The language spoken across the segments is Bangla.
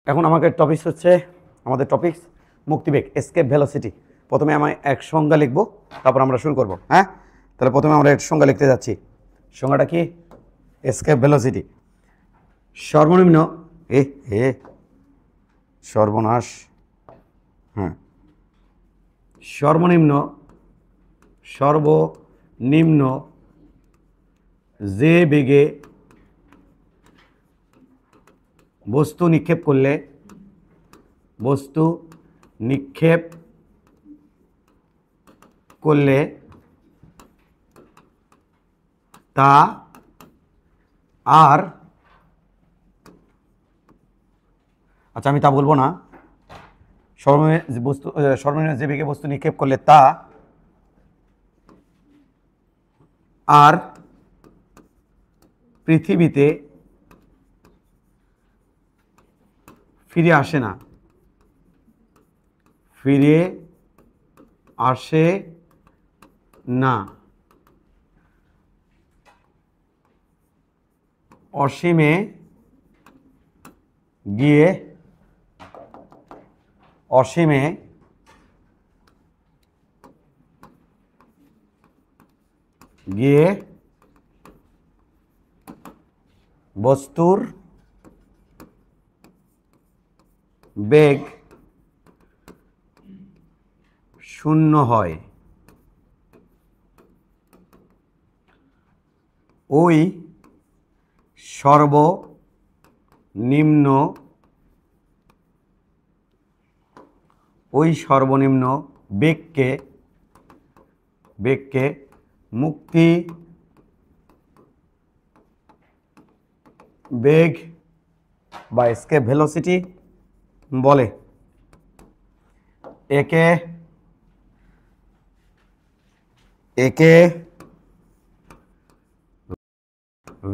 এখন আমাদের টপিকস হচ্ছে আমাদের টপিকস মুক্তিবেগ এসকেপ ভেলোসিটি। প্রথমে আমি এক সংজ্ঞা লিখব, তারপর আমরা শুরু করব। হ্যাঁ, তাহলে প্রথমে আমরা এক সংজ্ঞা লিখতে যাচ্ছি। সংজ্ঞাটা কি? এসকেপ ভেলোসিটি সর্বনিম্ন সর্বনাশ। হ্যাঁ, সর্বনিম্ন যে বেগে বস্তু নিক্ষেপ করলে তা আর আচ্ছা আমি তা বলবো না, সর্বনিম্ন যে বেগে বস্তু নিক্ষেপ করলে তা আর পৃথিবীতে ফিরে আসে না, অসীমে গিয়ে বস্তুর বেগ শূন্য হয়। ওই সর্বনিম্ন বেগকে মুক্তি বেগ বা এসকেপ ভেলোসিটি বলে। একে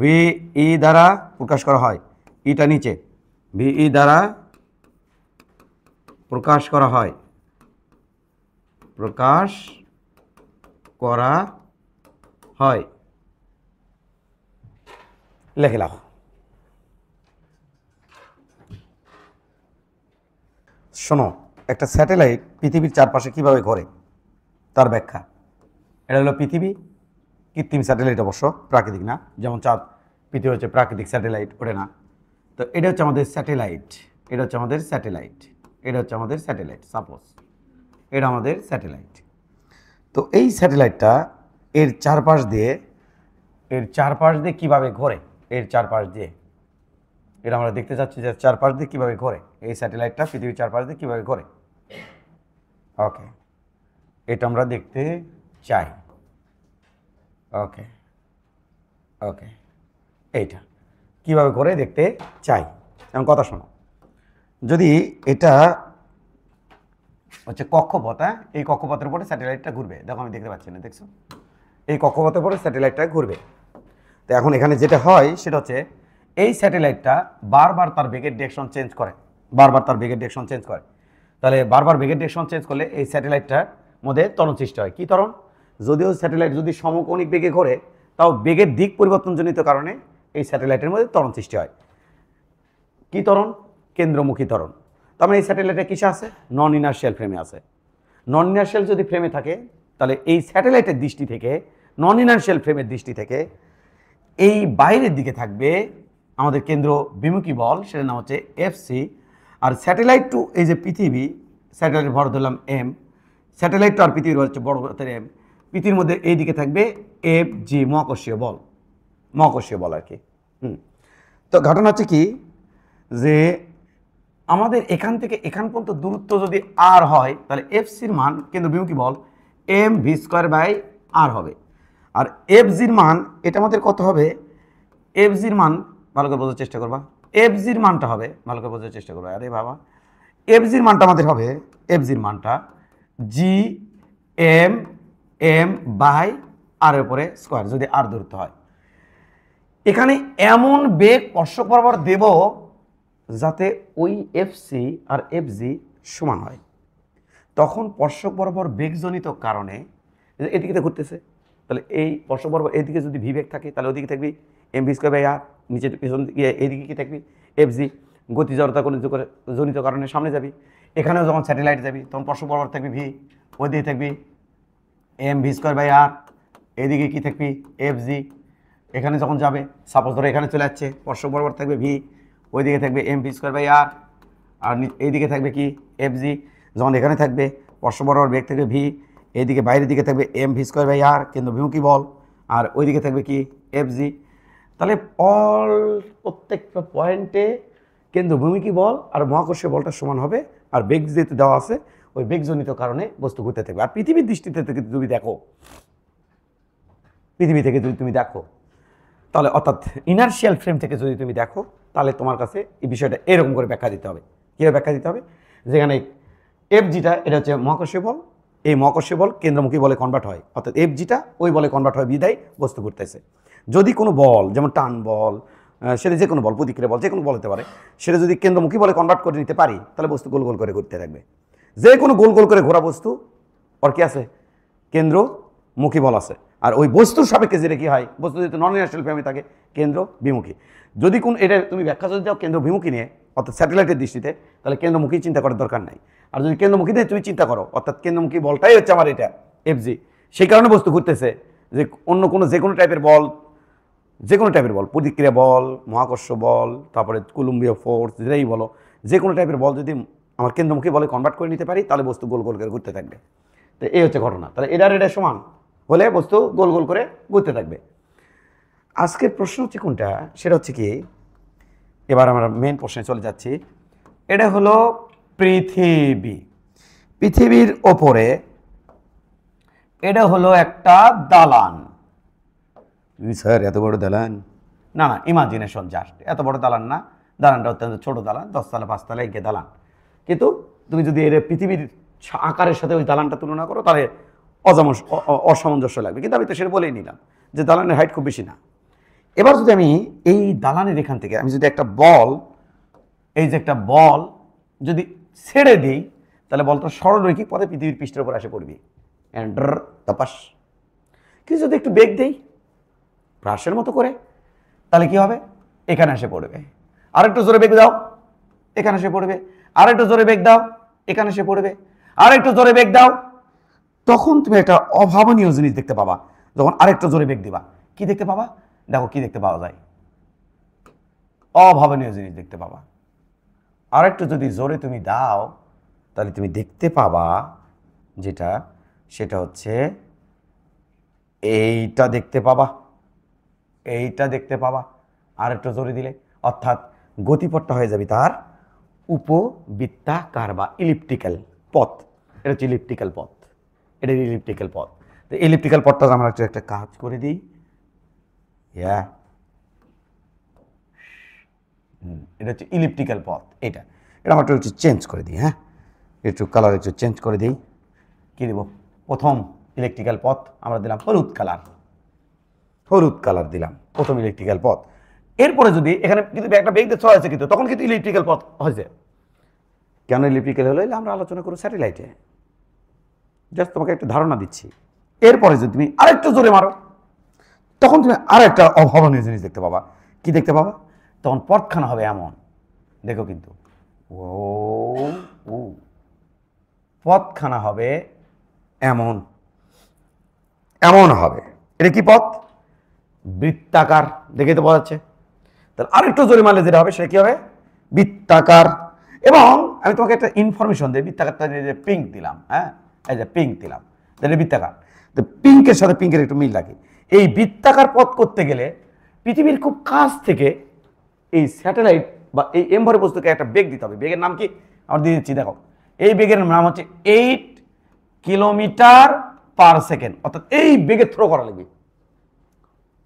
ভিই দ্বারা প্রকাশ করা হয়। ইটা নিচে ভিই দ্বারা প্রকাশ করা হয়। লেখে লাও। শোনো, একটা স্যাটেলাইট পৃথিবীর চারপাশে কিভাবে ঘোরে তার ব্যাখ্যা। এটা হলো পৃথিবী, কৃত্রিম স্যাটেলাইট, অবশ্য প্রাকৃতিক না। যেমন চাঁদ, পৃথিবী হচ্ছে প্রাকৃতিক স্যাটেলাইট, ওটা না। তো এটা হচ্ছে আমাদের স্যাটেলাইট, সাপোজ এটা আমাদের স্যাটেলাইট। তো এই স্যাটেলাইটটা এর চারপাশ দিয়ে কিভাবে ঘোরে, এটা আমরা দেখতে চাচ্ছি যে চারপাশ দিয়ে কিভাবে ঘোরে। এই স্যাটেলাইটটা পৃথিবীর চারপাশ দিয়ে কিভাবে ঘোরে, ওকে, এটা আমরা দেখতে চাই। ওকে, এইটা কিভাবে ঘোরে দেখতে চাই। এমন কথা শোনো, যদি এটা হচ্ছে কক্ষপথ, এই কক্ষপথের উপরে স্যাটেলাইটটা ঘুরবে। দেখো আমি দেখতে পাচ্ছি না, দেখছো? এই কক্ষপথের উপরে স্যাটেলাইটটা ঘুরবে। তো এখন এখানে যেটা হয় সেটা হচ্ছে এই স্যাটেলাইটটা বারবার তার বেগের ডিরেকশন চেঞ্জ করে। তাহলে বারবার বেগের ডিরেকশন চেঞ্জ করলে এই স্যাটেলাইটটার মধ্যে ত্বরণ সৃষ্টি হয়। কি ত্বরণ? যদিও স্যাটেলাইট যদি সমকৌণিক বেগে ঘোরে, তাও বেগের দিক পরিবর্তনজনিত কারণে এই স্যাটেলাইটের মধ্যে ত্বরণ সৃষ্টি হয়। কি ত্বরণ? কেন্দ্রমুখী ত্বরণ। তার মানে এই স্যাটেলাইটে কিসে আছে? নন ইনার্শিয়াল ফ্রেমে আছে। নন ইনার্শিয়াল যদি ফ্রেমে থাকে, তাহলে এই স্যাটেলাইটের দৃষ্টি থেকে, নন ইনার্শিয়াল ফ্রেমের দৃষ্টি থেকে এই বাইরের দিকে থাকবে আমাদের কেন্দ্র বিমুখী বল, সেটার নাম হচ্ছে এফসি। আর স্যাটেলাইট টু এই যে পৃথিবী, স্যাটেলাইটের ভর ধরলাম এম, স্যাটেলাইট টু আর পৃথিবীর ভর হচ্ছে বড় এম। পৃথিবীর মধ্যে এই দিকে থাকবে এফ জি, মহাকর্ষীয় বল আর কি। তো ঘটনা হচ্ছে কি, যে আমাদের এখান থেকে এখান পর্যন্ত দূরত্ব যদি আর হয়, তাহলে এফসির মান, কেন্দ্র বিমুখী বল, এম ভি স্কোয়ার বাই আর হবে। আর এফ জির মান, এটা আমাদের কত হবে? এফ জির মান ভালো করে বোঝার চেষ্টা করবা। এফ জির মানটা হবে, ভালো করে বোঝার চেষ্টা করবা। আরে বাবা, এফ জির মানটা আমাদের হবে, জি এম বাই আর এর উপরে স্কোয়ার, যদি আর দূরত্ব হয়। এখানে এমন বেগ স্পর্শক বরাবর দেব যাতে ওই এফসি আর এফজি সমান হয়। তখন স্পর্শক বরাবর বেগজনিত কারণে এদিকে ঘুরতেছে, তাহলে এই স্পর্শক বরাবর এদিকে যদি ভি বেগ থাকে, তাহলে ওদিকে থাকবি এম ভি স্কোয়ার বাই আর, নিচে পিছন দিকে এইদিকে কি থাকবি? এফজি। গতি জড়তা জনিত কারণে সামনে যাবি। এখানেও যখন স্যাটেলাইট যাবি তখন স্পর্শ বরাবর থাকবি ভি, ওই দিকে থাকবি এম ভি স্কোয়ার বাই আর, এদিকে কী থাকবি এফ জি। এখানে যখন যাবে সাপোজ ধরো এখানে চলে যাচ্ছে, স্পর্শ বরাবর থাকবে ভি, ওইদিকে থাকবে M V square by R, আর এইদিকে থাকবে কি এফ জি। যখন এখানে থাকবে স্পর্শ বরাবর বেগ থাকবে ভি, এইদিকে বাইরের দিকে থাকবে এম ভি স্কোয়ার বাই আর কেন্দ্রবিমুখী বল, আর ওইদিকে থাকবে কি এফ জি। তাহলে প্রত্যেকটা পয়েন্টে কেন্দ্রভূমিকী বল আর মহাকর্ষীয় বলটা সমান হবে, আর বেগ যেহেতু দেওয়া আছে ওই বেগজনিত কারণে বস্তু ঘুরতে থাকবে। আর পৃথিবীর দৃষ্টিতে থেকে তুমি দেখো, পৃথিবী থেকে যদি তুমি দেখো তাহলে অর্থাৎ ইনার্শিয়াল ফ্রেম থেকে যদি তুমি দেখো তাহলে তোমার কাছে এই বিষয়টা এরকম করে ব্যাখ্যা দিতে হবে। কীভাবে ব্যাখ্যা দিতে হবে? যেখানে এফ জিটা এটা হচ্ছে মহাকর্ষীয় বল, এই মহাকর্ষীয় বল কেন্দ্রমুখী বলে কনভার্ট হয়, অর্থাৎ এফ জিটা ওই বলে কনভার্ট হয় বিদায় বস্তু ঘুরতেছে। যদি কোনো বল যেমন টান বল, সেটা যে কোনো বল, প্রতিক্রিয়া বল, যে কোনো বল হতে পারে, সেটা যদি কেন্দ্রমুখী বলে কনভার্ট করে নিতে পারি তাহলে বস্তু গোল গোল করে ঘুরতে থাকবে। যে কোনো গোল গোল করে ঘোরা বস্তু ওর কি আছে? কেন্দ্রমুখী বল আছে। আর ওই বস্তুর সাপেক্ষে যেটা কি হয়, বস্তু যেহেতু নন ইনার্শিয়াল ফ্রেমে থাকে কেন্দ্র বিমুখী। যদি কোন এটা তুমি ব্যাখ্যা যদি দাও কেন্দ্র বিমুখী নিয়ে অর্থাৎ স্যাটেলাইটের দৃষ্টিতে, তাহলে কেন্দ্রমুখী চিন্তা করার দরকার নাই। আর যদি কেন্দ্রমুখী দিয়ে তুমি চিন্তা করো অর্থাৎ কেন্দ্রমুখী বলটাই হচ্ছে আমার এটা এফজি, সেই কারণে বস্তু ঘুরতেছে। যে অন্য কোনো যে কোনো টাইপের বল, যে কোনো টাইপের বল, প্রতিক্রিয়া বল, মহাকর্ষ বল, তারপরে কুলম্বীয় ফোর্স, যেটাই বলো, যে কোনো টাইপের বল যদি আমার কেন্দ্রমুখী বলে কনভার্ট করে নিতে পারি তাহলে বস্তু গোল গোল করে ঘুরতে থাকবে। তো এই হচ্ছে ঘটনা। তাহলে এটা সমান হলে বস্তু গোল গোল করে ঘুরতে থাকবে। আজকের প্রশ্ন হচ্ছে কোনটা, সেটা হচ্ছে কি, এবার আমরা মেন প্রশ্নে চলে যাচ্ছি। এটা হলো পৃথিবী, পৃথিবীর ওপরে এটা হলো একটা দালান। স্যার এত বড় দালান? না না, ইমাজিনেশন জাস্ট, এত বড় দালান না, দালানটা অত্যন্ত ছোট দালান, 10 তলা 5 তলা এগিয়ে দালান। কিন্তু তুমি যদি এর পৃথিবীর আকারের সাথে ওই দালানটা তুলনা করো তাহলে অসামঞ্জস্য লাগবে। কিন্তু আমি তো সেটা বলেই নিলাম যে দালানের হাইট খুব বেশি না। এবার যদি আমি এই দালানের এখান থেকে আমি যদি একটা বল, এই যে একটা বল যদি ছেড়ে দিই তাহলে বলটা সরলরৈখিক পথে পৃথিবীর পৃষ্ঠের উপর এসে পড়বি, তপাস। কিন্তু যদি একটু বেগ দেই ব্রাশের মতো করে, তাহলে কি হবে? এখানে এসে পড়বে। আরেকটু জোরে বেগ দাও, এখানে এসে পড়বে। আরেকটু জোরে বেগ দাও, এখানে এসে পড়বে। আরেকটু জোরে বেগ দাও, তখন তুমি একটা অভাবনীয় জিনিস দেখতে পাবা। যখন আরেকটু জোরে বেগ দিবা কি দেখতে পাবা? দেখো কি দেখতে পাওয়া যায়, অভাবনীয় জিনিস দেখতে পাবা। আরেকটু যদি জোরে তুমি দাও তাহলে তুমি দেখতে পাবা যেটা, সেটা হচ্ছে এইটা দেখতে পাবা, এইটা দেখতে পাবা। আরেকটু জোরে দিলে অর্থাৎ গতিপথটা হয়ে যাবে তার উপবৃত্তাকার বা ইলিপ্টিক্যাল পথ। এটা হচ্ছে ইলিপ্টিক্যাল পথ, এটা ইলিপ্টিক্যাল পথ। তো ইলিপ্টিক্যাল পথটা আমরা একটা কাজ করে দিই, এটা হচ্ছে ইলিপ্টিক্যাল পথ। এটা আমরা একটু চেঞ্জ করে দিই, হ্যাঁ, একটু কালার একটু চেঞ্জ করে দিই। কী দেব? প্রথম ইলেকট্রিক্যাল পথ আমরা দিলাম হলুদ কালার, হলুদ কালার দিলাম প্রথম ইলেকট্রিক্যাল পথ। এরপরে যদি এখানে কিন্তু একটা বেগ দিয়ে হয়েছে কিন্তু তখন কিন্তু ইলেকট্রিক্যাল পথ হয়েছে। কেন ইলেকট্রিক্যাল হলো এলে আমরা আলোচনা করবো স্যাটেলাইটে, জাস্ট তোমাকে একটা ধারণা দিচ্ছি। এরপরে যদি তুমি আরেকটু জোরে মারো তখন তুমি আরো একটা অভাবনীয় জিনিস দেখতে পাবা। কি দেখতে পাবা? তখন পথখানা হবে এমন, দেখো কিন্তু ও পথখানা হবে এমন, এমন হবে। এটা কি পথ? বৃত্তাকার, দেখে তো বোঝা যাচ্ছে। তাহলে আরেকটু জোরে মারলে যেটা হবে সেটা কি হবে? বৃত্তাকার। এবং আমি তোমাকে একটা ইনফরমেশন দিই, বৃত্তাকারটা যে পিঙ্ক দিলাম, হ্যাঁ, এই যে পিঙ্ক দিলাম, তাহলে বৃত্তাকার। তো পিঙ্কের সাথে পিঙ্কের একটু মিল লাগে। এই বৃত্তাকার পথ করতে গেলে পৃথিবীর খুব কাছ থেকে এই স্যাটেলাইট বা এই এমভরে বস্তুকে একটা বেগ দিতে হবে। বেগের নাম কি আমরা দিয়ে দিচ্ছি, দেখো। এই বেগের নাম হচ্ছে 8 কিলোমিটার পার সেকেন্ড, অর্থাৎ এই বেগে থ্রো করা লাগবে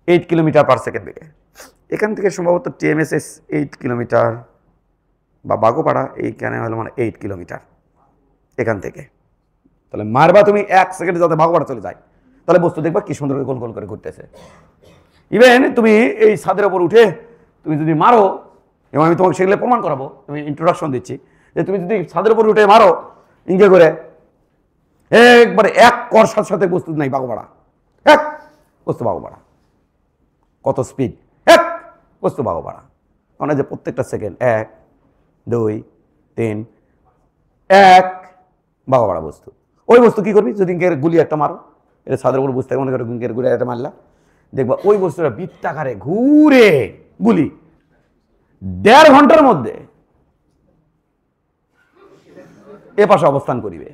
8 কিলোমিটার পার সেকেন্ড বেগে। এখান থেকে সম্ভবত টিএমএসএস 8 কিলোমিটার বা বাগোপাড়া এইখানে হলো মানে 8 কিলোমিটার এখান থেকে। তাহলে মারবা তুমি 1 সেকেন্ডে যাতে বাগোপাড়া চলে যায়, তাহলে বস্তু দেখবা কি সুন্দর গোল গোল করে ঘুরতেছে। ইভেন তুমি এই ছাদের ওপর উঠে তুমি যদি মারো, এবং আমি তোমাকে সেগুলো প্রমাণ করাবো, তুমি ইন্ট্রোডাকশন দিচ্ছি, যে তুমি যদি ছাদের উপর উঠে মারো ইঙ্গে করে একবারে এক কর সাথে সাথে বস্তু নাই বাগোপাড়া, এক বস্তু বাগোপাড়া। কত স্পিড, এক বস্তু বাগোপাড়া। মানে যে প্রত্যেকটা সেকেন্ড 1 2 3 1 বাবা বাড়া বস্তু। ওই বস্তু কি করবি, যদি ইঙ্কের গুলি একটা মারো, এটা ছাদের উপর বুঝতে মনে করো ইঙ্কের গুলি একটা মারলা, দেখবা ওই বস্তুটা বৃত্তাকারে ঘুরে গুলি 1.5 ঘন্টার মধ্যে এ পাশে অবস্থান করিবে,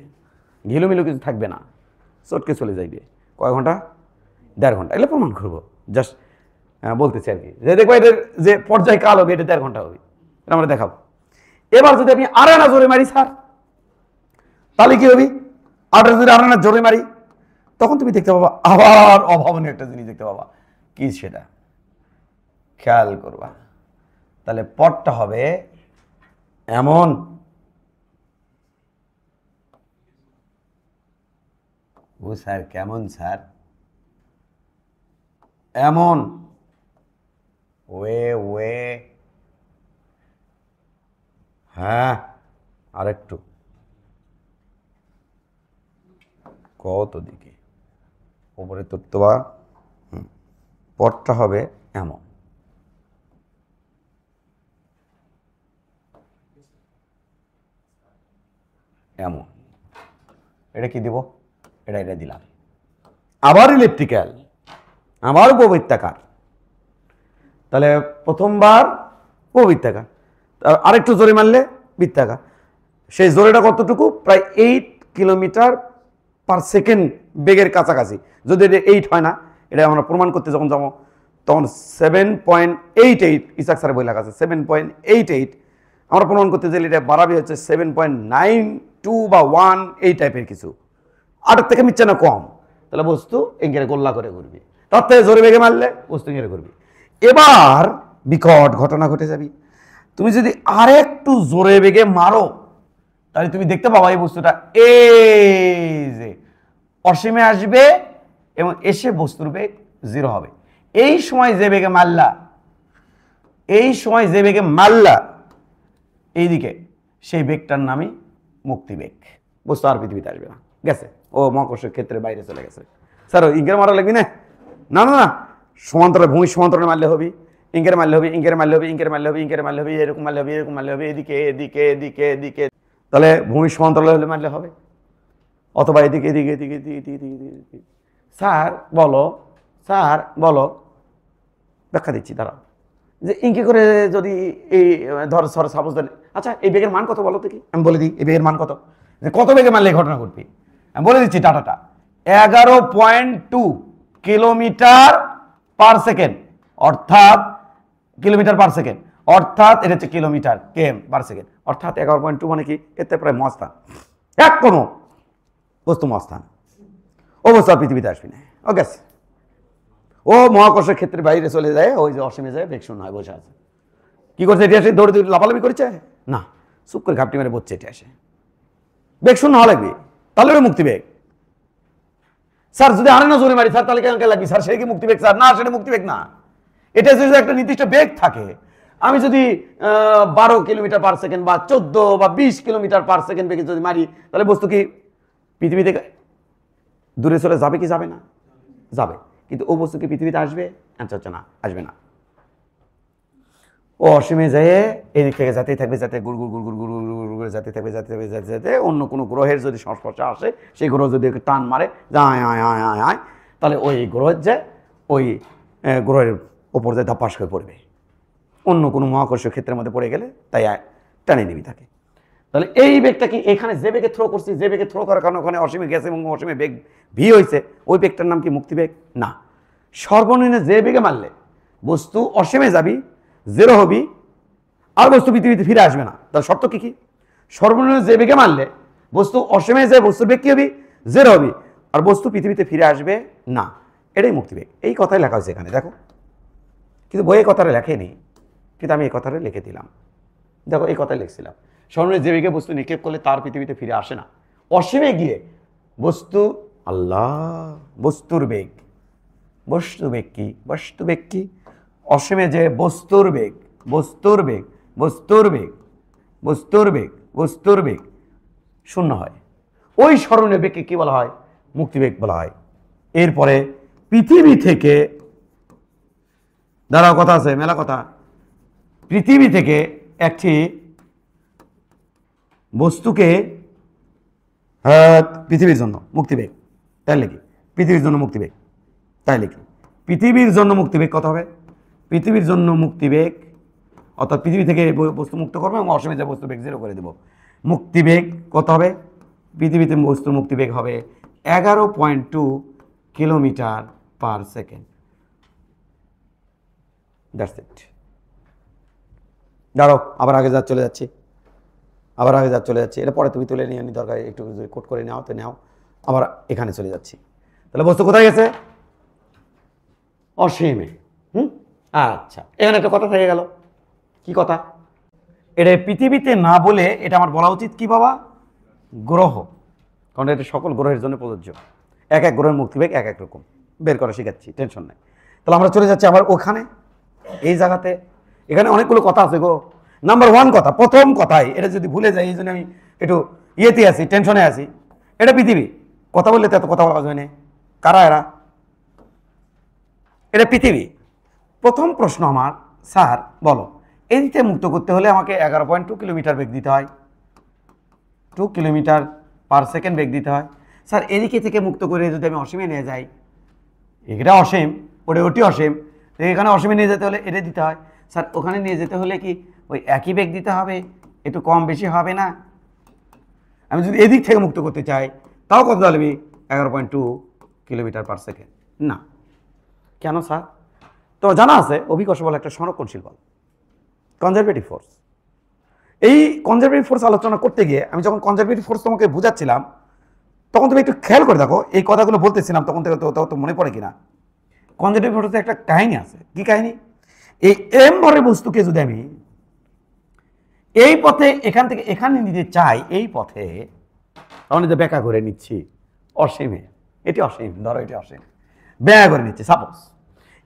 ঘিলুমিলু কিছু থাকবে না, চটকে চলে যাইবে। কয় ঘন্টা? 1.5 ঘন্টা। এগুলো প্রমাণ করবো, জাস্ট বলতেছি আর কি, যে দেখবো এদের যে পর্যায় কাল হবে এটা 1.5 ঘন্টা হবে, এটা আমরা দেখাবো। এবার যদি আমি আর আনা জোরে মারি স্যার, তাহলে কি হবে? আটের যদি আর আনা জোরে মারি, তখন তুমি দেখতে পাবা আবার অভাবনীয় একটা জিনিস দেখতে পাবা। কি সেটা খেয়াল করবা। তাহলে পথটা হবে এমন, ও স্যার কেমন স্যার? এমন ওয়ে ওয়ে, হ্যাঁ আরেকটু কত দিকে উপরে তোবা, পথটা হবে এমন, এমন। এটা কি দিব? এটা দিলাম। আবার ইলেকট্রিক্যাল, আবার উপবৃত্তাকার। তাহলে প্রথমবার উপবৃত্তাকার, আরেকটু জোরে মারলে বৃত্তাকার। সেই জোরেটা কতটুকু? প্রায় 8 কিলোমিটার পার সেকেন্ড বেগের কাছাকাছি। যদি এটা 8 হয় না, এটা আমরা প্রমাণ করতে যখন যাবো তখন 7.88 ইসাক স্যারের বই লেখা আছে 7.88। আমরা প্রমাণ করতে চাইলে এটা বাড়াবি হচ্ছে 7.92 বা 1 এই টাইপের কিছু, 8 থেকে মিচ্ছে না কম। তাহলে বস্তু এঙ্গেরে গোল্লা করে ঘুরবি, তার থেকে জোরে বেগে মারলে বস্তু এঙ্গেরে ঘুরবি। এবার বিকট ঘটনা ঘটে যাবি, তুমি যদি আরেকটু জোরে বেগে মারো তাহলে তুমি দেখতে পাবা এই বস্তুটা এই যে অসীমে আসবে এবং এসে বস্তুর বেগ 0 হবে। এই সময় যে বেগে মারলা, এই সময় যে বেগে মারলা এইদিকে, সেই বেগটার নামই মুক্তিবেগ। বস্তু আর পৃথিবীতে আসবে না, গেছে, ও মহাকর্ষের ক্ষেত্রের বাইরে চলে গেছে। স্যার ইঙ্গের মারা লাগবি না? না না না, সমান্তরাল, ভূমি সমান্তরালে মারলে হবে, ইঙ্গের মারলে হবে, ইঙ্গের মারলে হবে, ইঙ্গের মারলে হবে, ইঙ্গের মারলে হবে, এরকম মারলে হবে, এরকম মারলে হবে, এদিকে এদিকে এদিকে এদিকে। তাহলে ভূমি সমান্তরালে হলে মারলে হবে, অথবা এদিকে এদিকে এদিকে এদিকে এদিকে। স্যার বলো, স্যার বলো, ব্যাখ্যা দিচ্ছি দাঁড়াও। যে ইঙ্কি করে যদি এই ধর সর সাপোজ, আচ্ছা এই বেগের মান কত বলো তো? কি আমি বলে দিই এই বেগের মান কত, যে কত বেগে মারলে এই ঘটনা ঘটবে। আমি বলে দিচ্ছি ডাটাটা, 11.2 কিলোমিটার পার সেকেন্ড, অর্থাৎ কিলোমিটার পার সেকেন্ড, অর্থাৎ এটা হচ্ছে কিলোমিটার কেম পার সেকেন্ড, অর্থাৎ 11.2 মানে কি? এতে প্রায় মহাস্থান, এক কোনো বস্তু মহাস্থান, ও বস্তু আর পৃথিবীতে আসবি না। ওকে, ও মহাকর্ষের ক্ষেত্রে বাইরে চলে যায়, ওই যে অসীমে যায়, বেগ শূন্য হয়, বসে আছে। কি করছে? এটি আসে দৌড়ে দৌড়ে লাফালাফি করেছে না, চুপ করে ঘাপটি মেরে বসছে, এটি আসে বেগ শূন্য হওয়া লাগবে, তাহলে ওটা মুক্তি বেগ। স্যার যদি আরে না জোরে মারি স্যার তাহলে কেন লাগবে স্যার? সেটা কি মুক্তি বেগ স্যার? না, সেটা মুক্তি বেগ না। এটা যদি একটা নির্দিষ্ট বেগ থাকে, আমি যদি 12 কিলোমিটার পার সেকেন্ড বা 14 বা 20 কিলোমিটার পার সেকেন্ড বেগে যদি মারি, তাহলে বস্তু কি পৃথিবী থেকে দূরে চলে যাবে কি যাবে না? যাবে। কিন্তু ও বস্তু কি পৃথিবীতে আসবে? অ্যান্সার হচ্ছে না, আসবে না। ও অসীমে যেয়ে এদিক থেকে যেতেই থাকবে, যাতে গুড় গুড় গুড় গুড় গুড় গুড় গুড় করে যেতে থাকবে, যেতে থাকবে, যেতে যেতে অন্য কোনো গ্রহের যদি সংস্পর্শে আসে, সেই গ্রহ যদি টান মারে আয় আয় আয় আয় আয়, তাহলে ওই গ্রহের যে ওই গ্রহের ওপর যে ধাপাস হয়ে পড়বে, অন্য কোনো মহাকর্ষীয় ক্ষেত্রের মধ্যে পড়ে গেলে তাই টানে নিবি থাকে। তাহলে এই বেগটা কি এখানে যে বেগে থ্রো করছি, যে বেগে থ্রো করার কারণে ওখানে অসীমে গেছে এবং অসীমে বেগ ভি হয়েছে, ওই বেগটার নাম কি মুক্তিবেগ? না, সর্বনিম্ন যে বেগে মারলে বস্তু অসীমে যাবি, 0 হবি, আর বস্তু পৃথিবীতে ফিরে আসবে না। তার শর্ত কি কি? সর্বনিম্ন যে বেগে মারলে বস্তু অসীমে যায়, বস্তুর বেগ কি হবি? 0 হবি, আর বস্তু পৃথিবীতে ফিরে আসবে না। এটাই মুক্তিবেগ। এই কথাই লেখা হয়েছে এখানে, দেখো। কিন্তু বইয়ে কথাটা লেখেনি, কিন্তু আমি এই কথাটা লিখে দিলাম। দেখো এই কথাই লিখছিলাম, সর্বনিম্ন যে বেগে বস্তু নিক্ষেপ করলে তার পৃথিবীতে ফিরে আসে না। অসীমে গিয়ে বস্তু, আল্লাহ, বস্তুর বেগ, বস্তু বেগ কি? বস্তু বেগ কি? অসীমে যে বস্তুর বেগ, বস্তুর বেগ, বস্তুর বেগ, বস্তুর বেগ, বস্তুর বেগ শূন্য হয়, ওই সর্বনিম্ন বেগকে কি বলা হয়? মুক্তিবেগ বলা হয়। এরপরে পৃথিবী থেকে, দাঁড়াও কথা আছে, মেলা কথা, পৃথিবী থেকে একটি বস্তুকে পৃথিবীর জন্য মুক্তিবেগ, তাই লিখি পৃথিবীর জন্য মুক্তিবেগ, তাই লিখি পৃথিবীর জন্য মুক্তিবেগ কত হবে? পৃথিবীর জন্য মুক্তিবেগ অর্থাৎ পৃথিবী থেকে বস্তু মুক্ত করবো এবং অসীমে যা বস্তু বেগ 0 করে দেবো। মুক্তিবেগ কত হবে? পৃথিবীতে বস্তুর মুক্তিবেগ হবে 11.2 kilometre per second. That's it. দাঁড়াও, আবার আগে চলে যাচ্ছি, এটা পরে তুমি তুলে নিয়ে দরকার, একটু কোট করে নাও তো নাও। আবার এখানে চলে যাচ্ছি, তাহলে বস্তু কোথায় গেছে? অসীমে। আচ্ছা, এখানে একটা কথা থেকে গেল। কি কথা? এটা পৃথিবীতে না বলে এটা আমার বলা উচিত কি বাবা? গ্রহ, কারণ এটা সকল গ্রহের জন্য প্রযোজ্য। এক এক গ্রহের মুক্তিবেগ এক এক রকম, বের করা শিখাচ্ছি, টেনশন নাই। তাহলে আমরা চলে যাচ্ছি আবার ওখানে, এই জায়গাতে। এখানে অনেকগুলো কথা আছে গো। নাম্বার 1 কথা, প্রথম কথাই এটা যদি ভুলে যাই, এই জন্য আমি একটু ইয়েতে আছি, টেনশনে আছি। এটা পৃথিবী, কথা বললে তো এত কথা বলা যায় না। কারা এরা? এটা পৃথিবী। প্রথম প্রশ্ন আমার, স্যার বলো এই দিকে মুক্ত করতে হলে আমাকে 11.2 কিলোমিটার বেগ দিতে হয়, 2 কিলোমিটার পার সেকেন্ড বেগ দিতে হয়। স্যার এদিকে থেকে মুক্ত করে যদি আমি অসীমে নিয়ে যাই, এটা অসীম, ওটি অসীম, এখানে অসীমে নিয়ে যেতে হলে এটা দিতে হয়। স্যার ওখানে নিয়ে যেতে হলে কি ওই একই বেগ দিতে হবে, একটু কম বেশি হবে না? আমি যদি এদিক থেকে মুক্ত করতে চাই তাও কত দাঁড়াবি? 11.2 কিলোমিটার পার সেকেন্ড। না, কেন স্যার? তো জানা আছে অভিকর্ষ বল একটা সংরক্ষণশীল বল, কনজারভেটিভ ফোর্স। এই কনজারভেটিভ ফোর্স আলোচনা করতে গিয়ে আমি যখন কনজারভেটিভ ফোর্স তোমাকে বুঝাচ্ছিলাম, তখন তুমি একটু খেয়াল করে দেখো এই কথাগুলো বলতেছিলাম, তখন থেকে তো মনে পড়ে কিনা। কনজারভেটিভ ফোর্সে একটা কাহিনী আছে। কি কাহিনী? এই এম ভরের বস্তুকে যদি আমি এই পথে এখান থেকে এখানে নিতে চাই, এই পথে, তাহলে যে ব্যাখ্যা করে নিচ্ছি অসীমে, এটি অসীম, ধরো এটি অসীম, ব্যাখ্যা করে নিচ্ছি। সাপোজ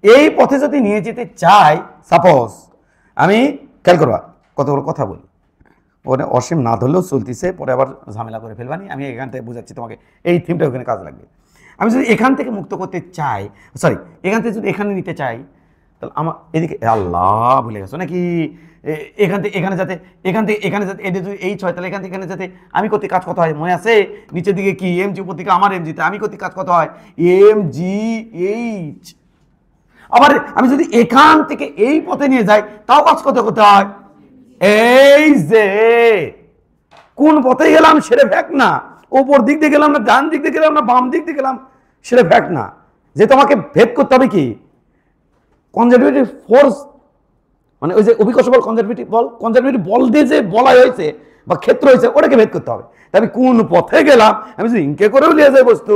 এই পথে যদি নিয়ে যেতে চাই, সাপোজ আমি, খেয়াল করবা কতগুলো কথা বলি, ওখানে অসীম না ধরলেও চলতেছে, পরে আবার ঝামেলা করে ফেলবানি। আমি এখান থেকে বুঝাচ্ছি তোমাকে, এই থিমটা ওখানে কাজ লাগবে। আমি যদি এখান থেকে মুক্ত করতে চাই, সরি এখান থেকে যদি এখানে নিতে চাই, তাহলে আমার এদিকে আল্লাহ ভুলে গেছো নাকি? এখান থেকে এখানে যাতে, এখান থেকে এখানে যাতে, এদের যদি এইচ হয় তাহলে এখান থেকে এখানে যাতে আমি কত কাজ কত হয় মনে আছে? নিচের দিকে কি এম জি, উপর দিকে আমার এম জিতে আমি কত কাজ কত হয়? M G H. আবার আমি যদি এখান থেকে এই পথে নিয়ে যাই তাও কাজ কত করতে হয়? এই যে কোন পথে গেলাম সেটা ফ্যাক্ট না, ওপর দিক দিয়ে গেলাম না ডান দিক দিয়ে গেলাম না বাম দিক দিয়ে গেলাম সেটা ফ্যাক্ট না। যে তোমাকে ভেদ করতে হবে কি? কনজারভেটিভ ফোর্স, মানে ওই যে অভিকর্ষ বল, কনজারভেটিভ বল দিয়ে যে বলা হয়েছে বা ক্ষেত্র হয়েছে, ওটাকে ভেদ করতে হবে। আমি কোন পথে গেলাম, আমি যদি ইঙ্কে করেও নিয়ে যাই বস্তু,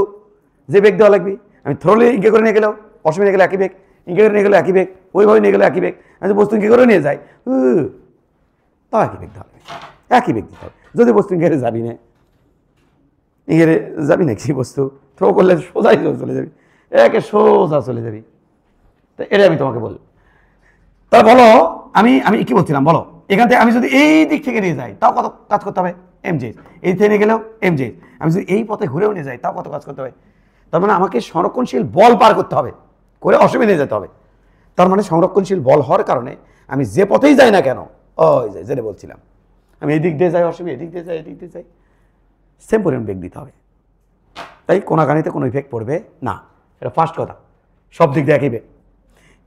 যে বেগ দেওয়া লাগবে, আমি থ্রোলি ইঙ্কে করে নিয়ে গেলেও অসীমে নিয়ে গেলে একই বেগ, ইঙ্কে করে নিয়ে গেলে একই বেগ, ওইভাবে নিয়ে গেলে একই বেগ। আমি বস্তু ইঙ্কে করে নিয়ে যাই, তাও একই বেগ দিতে হবে, একই বেগ দিতে হবে। যদি বস্তু ইঙ্কে যাবি না, ইঙ্কে যাবি না, কি বস্তু থ্রো করলে সোজাই চলে যাবি, একে সোজা চলে যাবি। তা এটা আমি তোমাকে বলি। তা বলো, আমি কি বলছিলাম বলো? এখান থেকে আমি যদি এই দিক থেকে নিয়ে যাই তাও কত কাজ করতে হবে? M J. এই থেকে নিয়ে গেলেও এম জে। আমি যদি এই পথে ঘুরেও নিয়ে যাই তাও কত কাজ করতে হবে? তার মানে আমাকে সংরক্ষণশীল বল পার করতে হবে, করে অসীমে নিয়ে যেতে হবে। তার মানে সংরক্ষণশীল বল হওয়ার কারণে আমি যে পথেই যাই না কেন, ওই যে যেটা বলছিলাম, আমি এই দিক দিয়ে যাই অসীমে, এদিক দিয়ে যাই এদিক দিয়ে যাই, সেম পরিমাণ বেগ দিতে হবে। তাই কোনাকানিতে কোনো ইফেক্ট পড়বে না। এটা ফার্স্ট কথা, সব দিক দিয়ে একই বেগ।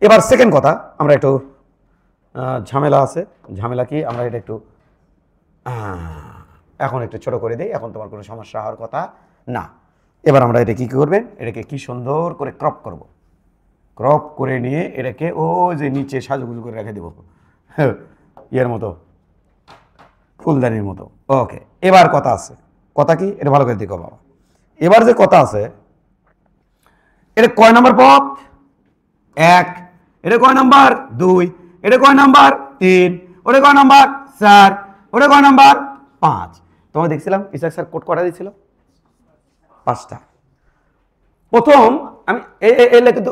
এবার সেকেন্ড কথা, আমরা একটু ঝামেলা আছে। ঝামেলা কি? আমরা এটা একটু এখন একটু ছোট করে দিই, এখন তোমার কোনো সমস্যা হওয়ার কথা না। এবার আমরা এটা কি করবেন, এটাকে কি সুন্দর করে ক্রপ করব। ক্রপ করে নিয়ে এটাকে ও যে নিচে সাজুগুজু করে রেখে দেবো, ইয়ের মতো, ফুলদানির মতো। ওকে, এবার কথা আছে। কথা কি? এটা ভালো করে দেখো বাবা। এবার যে কথা আছে, এটা কয় নাম্বার পথ? 1। এটা কয় নাম্বার? 2। এটা কয় নাম্বার? 3। ওটা কয় নাম্বার? 4। ওটা কয় নাম্বার? 5। তোমায় দেখছিলাম ইসাক স্যার কোড করা দিয়েছিল 5টা। প্রথম আমি এলে কিন্তু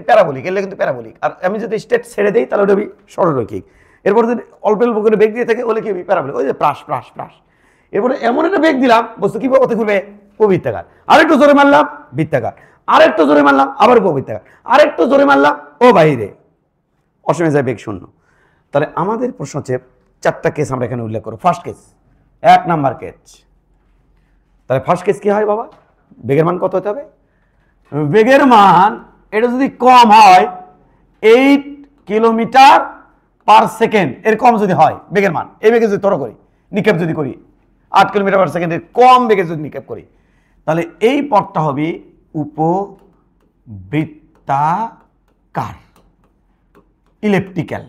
প্যারাবোলিক, এলে কিন্তু প্যারাবোলিক। আর আমি যদি স্টেট ছেড়ে দিই তাহলে ওটা সরলরৈখিক। এরপর যদি অল্প অল্প করে বেগ দিয়ে থাকে ওলে কি প্যারাবোলিক, ওই যে প্রাস প্রাস প্রাস। এরপরে এমন একটা বেগ দিলাম বস্তু কি পথে ঘুরবে? উপবৃত্তাকার। আরেকটু জোরে মারলাম বৃত্তাকার, আরেকটু জোরে মারলাম আবার উপবৃত্তাকার, আরেকটু জোরে মারলাম ও বাইরে, অসীমে যায় বেগ 0। তাহলে আমাদের প্রশ্ন হচ্ছে 4টা কেস আমরা এখানে উল্লেখ করব। First case, 1 number case. তাহলে ফার্স্ট কেস কি হয় বাবা? বেগের মান কত হতে হবে? বেগের মান এটা যদি কম হয় 8 কিলোমিটার পার সেকেন্ড, এর কম যদি হয় বেগের মান, এই বেগে যদি তড় করি, নিক্ষেপ যদি করি 8 কিলোমিটার পার সেকেন্ডের কম বেগে যদি নিক্ষেপ করি, তাহলে এই পথটা হবে উপবৃত্তাকার, ইলেপ্টিক্যাল।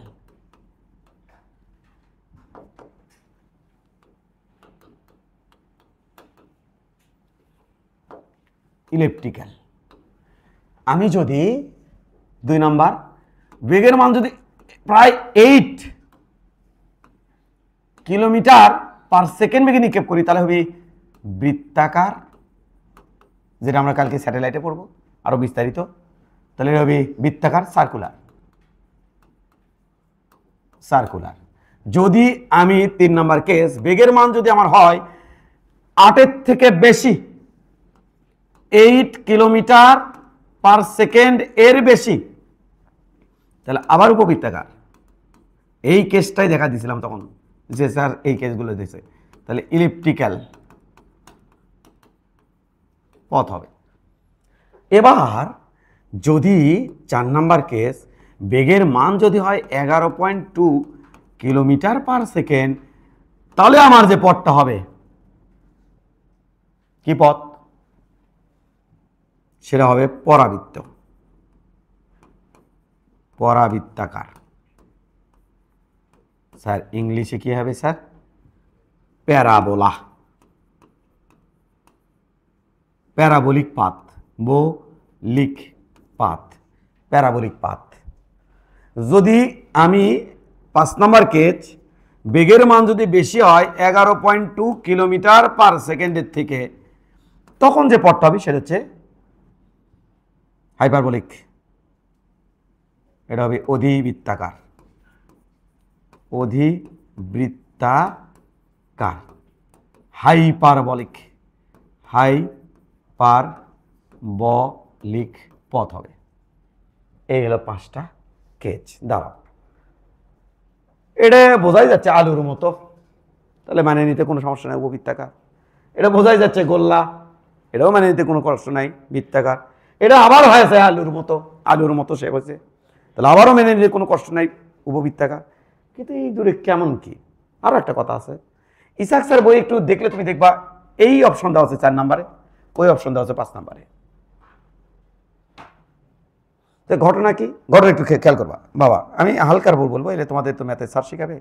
ইলেপ্টিক্যাল। আমি যদি 2 নাম্বার বেগের মান যদি প্রায় 8 কিলোমিটার পার সেকেন্ড বেগে নিক্ষেপ করি, তাহলে হবে বৃত্তাকার, যেটা আমরা কালকে স্যাটেলাইটে পড়বো আরো বিস্তারিত। তাহলে হবে বৃত্তাকার, সার্কুলার। সার্কুলার। যদি আমি 3 নাম্বার কেস, বেগের মান যদি আমার হয় 8 থেকে বেশি, 8 কিলোমিটার পার সেকেন্ড এর বেশি, তাহলে আবার উপবৃত্তাকার। এই কেসটাই দেখা দিয়েছিলাম তখন যে স্যার এই কেসগুলো দিয়েছে, তাহলে ইলিপ্টিক্যাল পথ হবে। এবার যদি 4 নাম্বার কেস, বেগের মান যদি হয় 11.2 কিলোমিটার পার সেকেন্ড, তাহলে আমার যে পথটা হবে, কি পথ? সেটা হবে পরাবৃত্ত, পরাবৃত্তাকার। স্যার ইংলিশে কি হবে sir? Parabola, parabolic path, leak path, parabolic path. যদি আমি 5 নাম্বার কেস, বেগের মান যদি বেশি হয় 11.2 কিলোমিটার পার সেকেন্ডের থেকে, তখন যে পথটা হবে সেটা হচ্ছে হাইপারবোলিক, এটা হবে অধিবৃত্তাকার, অধিবৃত্তাকার, হাইপারবলিক, হাইপারবলিক পথ হবে। এই হলো 5টা কেস। দাঁড়াও, এটা বোঝাই যাচ্ছে আলুর মতো, তাহলে মানে নিতে কোনো সমস্যা নাই, উপবৃত্তাকার। এটা বোঝাই যাচ্ছে গোল্লা, এটাও মানে নিতে কোনো কষ্ট নাই, বৃত্তাকার। এটা আবার হয়েছে আলুর মতো, আলুর মতো সে হয়েছে, তাহলে আবারও মেনে নিতে কোনো কষ্ট নাই, উপবৃত্তাকার। কিন্তু এই দূরে কেমন কি? আরো একটা কথা আছে, ইসাক স্যার বই একটু দেখলে তুমি দেখবা এই অপশন দেওয়া আছে 4 নাম্বারে, ওই অপশন দেওয়া আছে 5 নাম্বারে। ঘটনা কি? ঘটনা একটু খেয়াল করবা বাবা, আমি হালকার বলবো, এলে তোমাদের তো ম্যাথে স্যার শিখাবে।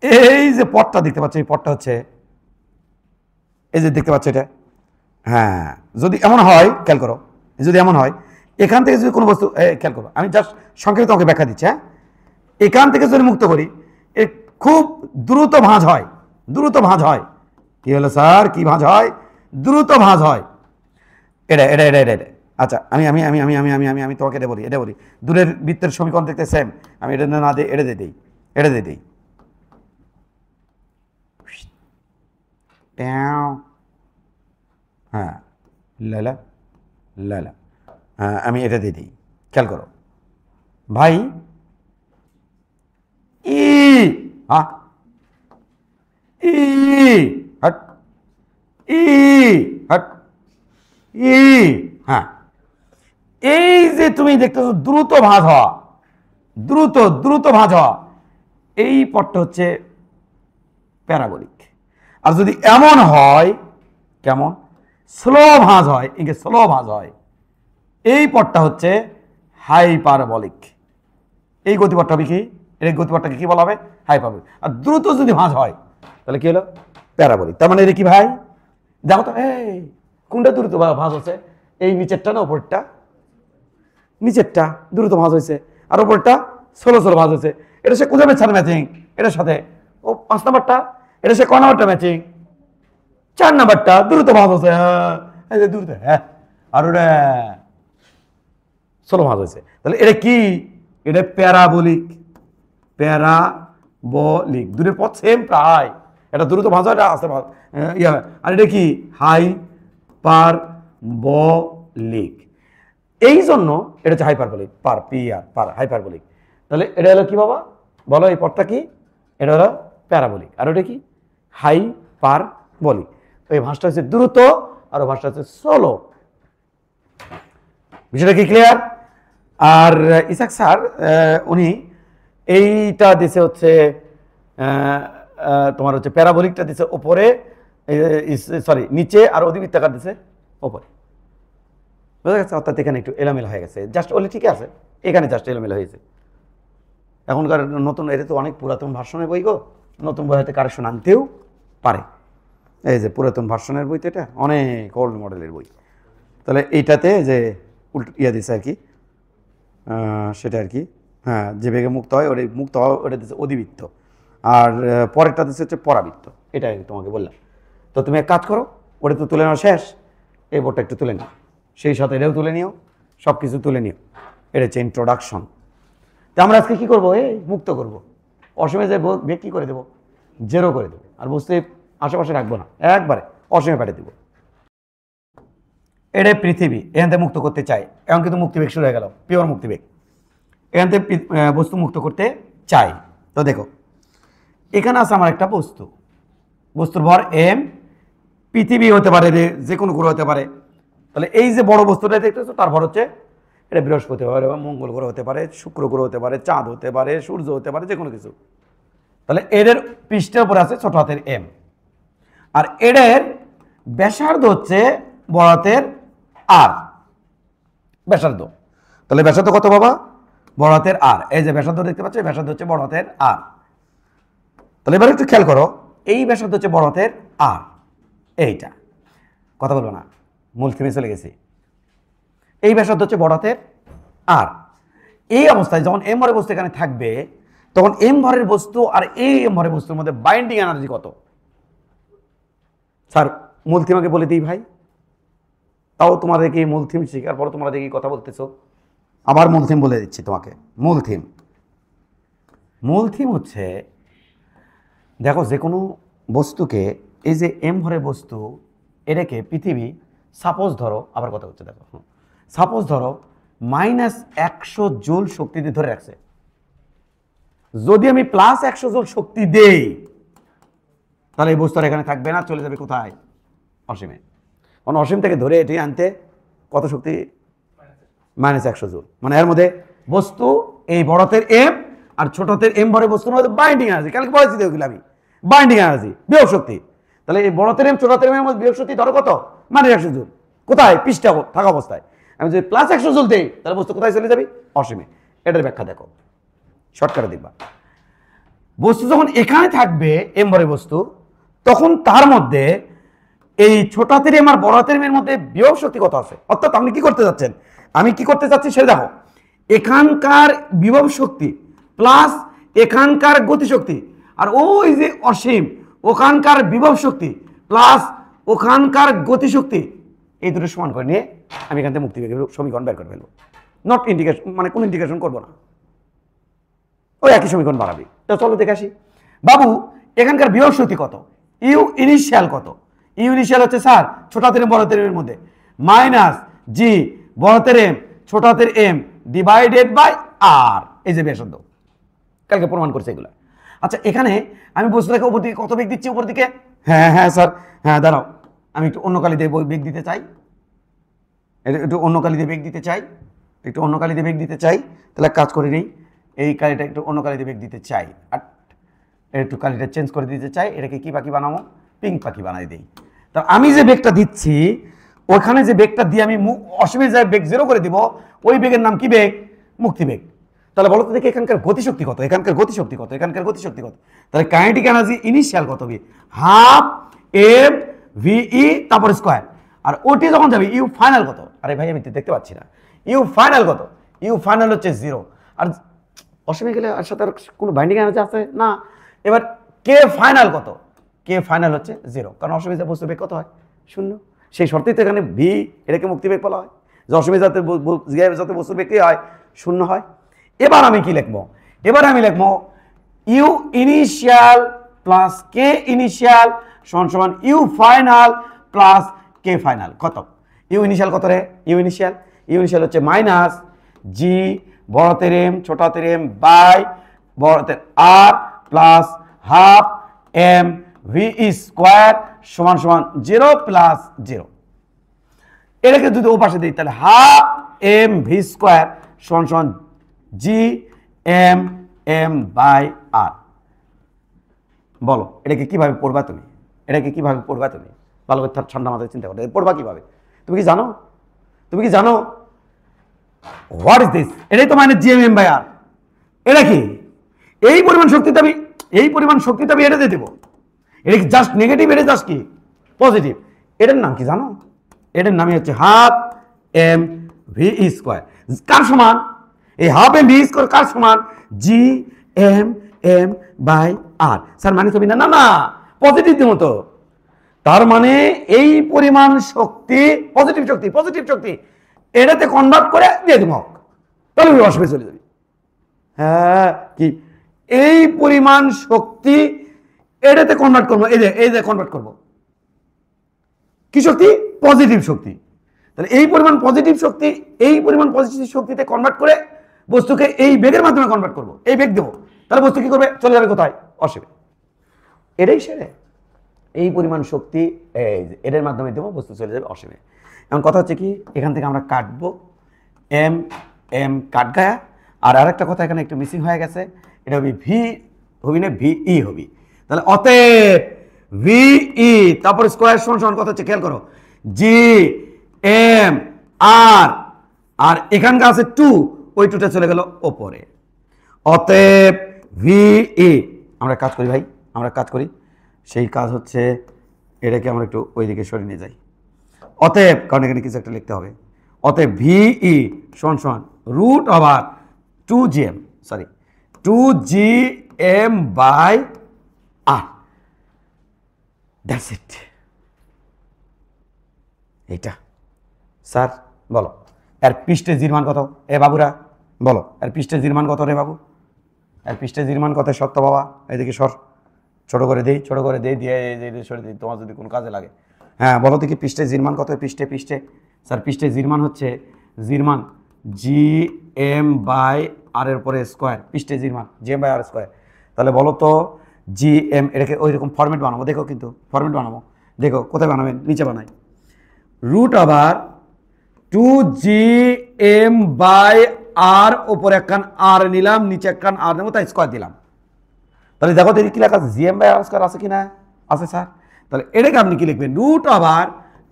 এই যে পথটা দেখতে পাচ্ছ, এই পথটা হচ্ছে, এই যে দেখতে পাচ্ছ এটা, হ্যাঁ, যদি এমন হয় খেয়াল করো, যদি এমন হয় এখান থেকে যদি কোনো বস্তু, খেয়াল করো, আমি জাস্ট সংক্ষেপে তোমাকে ব্যাখ্যা দিচ্ছি। হ্যাঁ, এখান থেকে যদি মুক্ত করি, এ খুব দ্রুত ভাঁজ হয়, দ্রুত ভাঁজ হয়। কি হলো স্যার? কি ভাঁজ হয়? দ্রুত ভাঁজ হয়। এটা এটা এটা এটা আচ্ছা, আমি আমি আমি আমি আমি আমি আমি আমি তোমাকে এটা বলি, এটা বলি, দূরের বৃত্তের সমীকরণ দেখতে সেম, আমি এটা না দিই, এটা দিয়ে দিই, এটা দিয়ে দিই। হ্যাঁ, লালা লালা, হ্যাঁ, আমি এটা দিয়ে দিই। খেয়াল করো ভাই, ই, হ্যাঁ, ই হট, ই হট, ই, হ্যাঁ, এই যে তুমি দেখতেছো দ্রুত ভাঁজ হওয়া, দ্রুত দ্রুত ভাঁজ হওয়া, এই পথটা হচ্ছে প্যারাবোলিক। আর যদি এমন হয়, কেমন? স্লো ভাঁজ হয়, একে স্লো ভাঁজ হয়, এই পথটা হচ্ছে হাইপারবলিক। এই গতিপথটা হবে কি? এই গতিপথটাকে কি বলা হবে? হাইপারবলিক। আর দ্রুত যদি ভাঁজ হয় তাহলে কি হলো? প্যারাবোলিক। তার মানে এটা কি ভাই? দেখো তো, এই কোনটা দ্রুত ভাঁজ হচ্ছে? এই নিচেরটা না ওপরটা? নিচেরটা দ্রুত ভাঁজ হয়েছে, আর ওপরটা স্লো স্লো ভাঁজ হয়েছে। এটা সে কোথায় সাথে ম্যাচিং? এটার সাথে। ও 5 নাম্বারটা, এটা সে ক নাম্বারটা ম্যাচিং? 4 নাম্বারটা দ্রুত ভাঁজ হচ্ছে, হ্যাঁ দ্রুত, হ্যাঁ, আর ওটা স্লো ভাঁজ হয়েছে। তাহলে এটা কি? এটা প্যারাবোলিক, প্যারাবোলিক। দুটোর পথ সেম প্রায়, এটা দ্রুত ভাঁজ হয়, এটা আস্তে ভাঁজ, ইয়া। আর এটা কি? হাইপারবোলিক। এই জন্য এটা হচ্ছে হাইপারবোলিক, পার হাইপারবোলিক। তাহলে এটা হলো কি বাবা? বলো এই পথটা কি? এটা হলো প্যারাবোলিক। আর ওটা কি? হাইপারবলিক। এই ভাঁজটা হচ্ছে দ্রুত আর ভাঁজটা হচ্ছে স্লো। বিষয়টা কি ক্লিয়ার? আর ইসাক স্যার উনি এইটা দিছে হচ্ছে তোমার হচ্ছে প্যারাবলিকটা দিছে ওপরে, সরি নিচে, আর অধিবৃত্তাকার দিছে ওপরে। বুঝা গেছে? অর্থাৎ এখানে একটু এলোমেলো হয়ে গেছে, জাস্ট ওলি ঠিক আছে, এখানে জাস্ট এলোমেলো হয়েছে। এখনকার নতুন, এটা তো অনেক পুরাতন ভার্সনের বই গো, নতুন বই হয়তো কারেকশন আনতেও পারে। এই যে পুরাতন ভার্সনের বই তো এটা অনেক ওল্ড মডেলের বই। তাহলে এইটাতে যে উল্টো ইয়ে দিছে আর কি, সেটা আর কি, হ্যাঁ, যে বেগে মুক্ত হয় ওটা মুক্ত হয়, ওটা দিচ্ছে অধিবৃত্ত, আর পরেরটা দিচ্ছে হচ্ছে পরাবৃত্ত। এটাই তোমাকে বললাম। তো তুমি এক কাজ করো, ওটা তো তুলে নেওয়া শেষ, এই বোর্ডটা একটু তুলে নিও, সেই সাথে এটাও তুলে নিও, সব কিছু তুলে নিও। এটা হচ্ছে ইন্ট্রোডাকশন। তো আমরা আজকে কী করবো? এই মুক্ত করবো। অসময়ে যে বেগ কী করে দেবো? জেরো করে দেবো, আর বুঝতে আশেপাশে রাখবো না, একবারে অসময়ে পাঠিয়ে দেবো। এটাই পৃথিবী, এখান থেকে মুক্ত করতে চাই। এখন কিন্তু মুক্তিবেগ শুরু হয়ে গেল, পিওর মুক্তিবেগ। এখান থেকে বস্তু মুক্ত করতে চাই। তো দেখো, এখানে আছে আমার একটা বস্তু, বস্তুর ভর এম, পৃথিবী হতে পারে, যে কোনো গ্রহ হতে পারে। তাহলে এই যে বড় বস্তুটা দেখতেছো, তার ভর হচ্ছে, এটা বৃহস্পতি হতে পারে, মঙ্গল গ্রহ হতে পারে, শুক্র গ্রহ হতে পারে, চাঁদ হতে পারে, সূর্য হতে পারে, যে কোনো কিছু। তাহলে এদের পৃষ্ঠের উপরে আছে ছোট হাতের এম, আর এদের ব্যাসার্ধ হচ্ছে বড় হাতের আর, ব্যাসার্ধ। তাহলে ব্যাসার্ধ কত বাবা? বড় হাতের আর। এই যে ব্যাসার্ধ দেখতে পাচ্ছ, ব্যাসার্ধ হচ্ছে বড় হাতের আর। তাহলে এবার একটু খেয়াল করো, এই ব্যাসার্ধ হচ্ছে বড় হাতের আর, এইটা কথা বলবো না, মূল থেমে চলে গেছি। এই ব্যাসার্ধ হচ্ছে বড় হাতের আর। এই অবস্থায় যখন এম ভরের বস্তু এখানে থাকবে, তখন এম ভরের বস্তু আর এই এম ভরের বস্তুর মধ্যে বাইন্ডিং এনার্জি কত? স্যার মূল থিম আমাকে বলে দিই ভাই, তাও তোমাদেরকে মূল থিম শেখার পর তোমরা দেখি কথা বলতেছো। আবার মূল থিম বলে দিচ্ছি তোমাকে। মূল থিম হচ্ছে, দেখো যে কোনো বস্তুকে, এই যে এম ভরের বস্তু, এটাকে পৃথিবী সাপোজ ধরো, আবার কথা হচ্ছে দেখো, সাপোজ ধরো -100 জুল শক্তি দিয়ে ধরে রাখছে। যদি আমি +100 জুল শক্তি দেই, তাহলে এই বস্তুটা এখানে থাকবে না, চলে যাবে কোথায়? অসীমে। কারণ অসীম থেকে ধরে এটি আনতে কত শক্তি? -100 জুল। মানে এর মধ্যে বস্তু, এই বড় হাতের এম আর ছোট হাতের এম ভরের বস্তুর মধ্যে বাইন্ডিং এনার্জি, কালকে বলেছি দেখলাম আমি, বাইন্ডিং এনার্জি, বিয়োগ শক্তি। তাহলে এই বড় হাতের এম ছোট হাতের এম এর মধ্যে বিয়োগ শক্তি ধরো কত? -100 জুল। কোথায়? পৃষ্ঠা থাকা অবস্থায়। আমি যদি +100 জুল দেই, তাহলে বস্তু কোথায় চলে যাবে? অসীমে। এটার ব্যাখ্যা দেখো, শর্টকাটে দেখবা। বস্তু যখন এখানে থাকবে, এম ভরের বস্তু, তখন তার মধ্যে এই ছোট হাতের এম আর বড় হাতের এম এর মধ্যে বিয়োগ শক্তি কত আছে? অর্থাৎ আপনি কি করতে যাচ্ছেন, আমি কি করতে চাচ্ছি সেটা দেখো। এখানকার বিভব শক্তি প্লাস এখানকার গতিশক্তি, আর ওই যে অসীম, ওখানকার বিভব শক্তি প্লাস ওখানকার গতিশক্তি, এই দুটো সমান করে নিয়ে আমি এখান থেকে মুক্তিবেগের সমীকরণ বের করে ফেলবো। নট ইন্টিগ্রেশন, মানে কোনো ইন্টিগ্রেশন করবো না, ওই একই সমীকরণ বাড়াবি। তো চলো দেখে আসি। বাবু এখানকার বিভব শক্তি কত? ইউ ইনিশিয়াল কত? ইউ ইনিশিয়াল হচ্ছে স্যার ছোট হাতের এম বড় হাতের এম এর মধ্যে -g বড় হাতের এম ছোট হাতের এম ডিভাইডেড বাই আর, এই যে ব্যাসার্ধ, কালকে প্রমাণ করছে এগুলো। আচ্ছা এখানে আমি বস্তুটাকে উপর দিকে কত বেগ দিচ্ছি? উপর দিকে, হ্যাঁ হ্যাঁ স্যার, হ্যাঁ দাঁড়াও, আমি একটু অন্য কালি দিয়ে বেগ দিতে চাই, একটু অন্য কালি দিয়ে বেগ দিতে চাই, একটু অন্য কালি দিয়ে বেগ দিতে চাই। তাহলে কাজ করে নেই, এই কালিটা একটু অন্য কালি দিয়ে বেগ দিতে চাই, আর একটু কালিটা চেঞ্জ করে দিতে চাই। এটাকে কি পাখি বানাবো? পিঙ্ক পাখি বানাই দিই। তা আমি যে বেগটা দিচ্ছি, ওখানে যে বেগটা দিয়ে আমি অসীমে যায় বেগ 0 করে দিব, ওই বেগের নাম কি বেগ? মুক্তিবেগ। তাহলে বলো তো দেখি এখানকার গতিশক্তি কত? এখানকার গতিশক্তি কত? এখানকার গতিশক্তি কত? তাহলে কাইনেটিক এনার্জি ইনিশিয়াল কত হবে? ½ এম ভিই তারপর স্কয়ার, আর ওটি যখন যাবে ইউ ফাইনাল কত? আরে ভাই আমি দেখতে পাচ্ছি না, ইউ ফাইনাল কত? ইউ ফাইনাল হচ্ছে 0। আর অসীমে গেলে আর সাথে আর কোনো বাইন্ডিং এনার্জি আছে না। এবার কে ফাইনাল কত? কে ফাইনাল হচ্ছে 0, কারণ অসীমে যা বস্তু বেগ কত হয়? 0। সেই শর্তেই তো এখানে ভি, এটাকে মুক্তিবেগ বলা হয়, যে অসীমে যাতে বস্তুর বেগ কি হয়? 0 হয়। এবার আমি কি লিখবো? এবার আমি লিখবো U initial plus K initial সমান U final plus K final. কত? ইউ ইনিশিয়াল কত রে? ইউ ইনিশিয়াল হচ্ছে -g বড় হাতের এম ছোট হাতের এম বাই বড় হাতের আর প্লাস ½ এম ভি স্কোয়ার সমান সমান 0 প্লাস 0। এটাকে যদি ও পাশে দিই তাহলে হাফ এম ভি স্কোয়ার সমান সমান জি এম এম বাই আর। বলো এটাকে কিভাবে পড়বা তুমি? এটাকে কিভাবে পড়বা তুমি? ভালো করে ঠান্ডা মাথায় চিন্তা করতে পড়বা কিভাবে? তুমি কি জানো? তুমি কি জানো হোয়াট ইজ দিস? এটাই তো মানে জি এম এম বাই আর। এটা কি? এই পরিমাণ শক্তিতে আমি এটা দিয়ে দেবো। এটা কি জাস্ট নেগেটিভ? এটা জাস্ট কি পজিটিভ? এটার নাম কি জানো? এটার নামই হচ্ছে হাফ এম ভি স্কোয়ার। কার সমান? এই হাফ এম ভি স্কোয়ার কার সমান? G M M by R. Sir মানে তুমি না না না পজিটিভ দিব তো। তার মানে এই পরিমাণ শক্তি পজিটিভ শক্তি এটাতে কনভার্ট করে দিয়ে দেবো, তাহলে অসুবিধা চলে যাবে। হ্যাঁ কি এই পরিমাণ শক্তি এটাতে কনভার্ট করবো, এই যে কনভার্ট করবো কি শক্তি? পজিটিভ শক্তি। তাহলে এই পরিমাণ পজিটিভ শক্তিতে কনভার্ট করে বস্তুকে এই বেগের মাধ্যমে কনভার্ট করবো, এই বেগ দেবো, তাহলে বস্তু কি করবে? চলে যাবে কোথায়? অসীমে। এটাই সেরে এই পরিমাণ শক্তি এটার মাধ্যমে দেবো, বস্তু চলে যাবে অসীমে। এখন কথা হচ্ছে কি এখান থেকে আমরা কাটবো এম এম কাট গায়া। আর আরেকটা কথা এখানে একটু মিসিং হয়ে গেছে, এটা হবে ভি হবি না ভিই হবি। তাহলে অতএব ভিই তারপর স্কোয়ার সমান কথা হচ্ছে খেয়াল করো জি এম আর, আর এখানকার আছে 2, ওই 2টা চলে গেল ওপরে। অতএব ভিই আমরা কাজ করি ভাই, আমরা কাজ করি। সেই কাজ হচ্ছে এটাকে আমরা একটু ওইদিকে সরিয়ে নিয়ে যাই। অতএব কারণ এখানে কিছু একটা লিখতে হবে। অতএব ভিই সমান সমান root over 2gm by R. That's it. এইটা স্যার বলো এর পৃষ্ঠে জির মান কত? এ বাবুরা বলো এর পৃষ্ঠে জির মান কত রে বাবু? এর পৃষ্ঠে জির মান কত? সত্য বাবা এদিকে সর, ছোট করে দেই দিয়ে সরে দিই তোমার যদি কোনো কাজে লাগে। হ্যাঁ বলো দেখি পৃষ্ঠে জির মান কত? পৃষ্ঠে স্যার পৃষ্ঠে জির মান হচ্ছে জি এম বাই আর এর পরে স্কোয়ার। পৃষ্ঠে জির মান G M by R square. তাহলে বলো তো জি এম এটাকে ওই রকম ফরম্যাট বানাবো, দেখো কিন্তু ফরম্যাট বানাবো, দেখো কোথায় বানাবেন? নিচে বানাই root over 2gm by R, ওপরে একখান আর নিলাম, নিচে একখান আর নেবো, তাই স্কোয়ার দিলাম। তাহলে দেখো দেখি কি লেখা আছে? জিএম বাই আর স্কোয়ার আছে কিনা? আছে স্যার। তাহলে এটাকে আপনি কি লিখবেন? Root over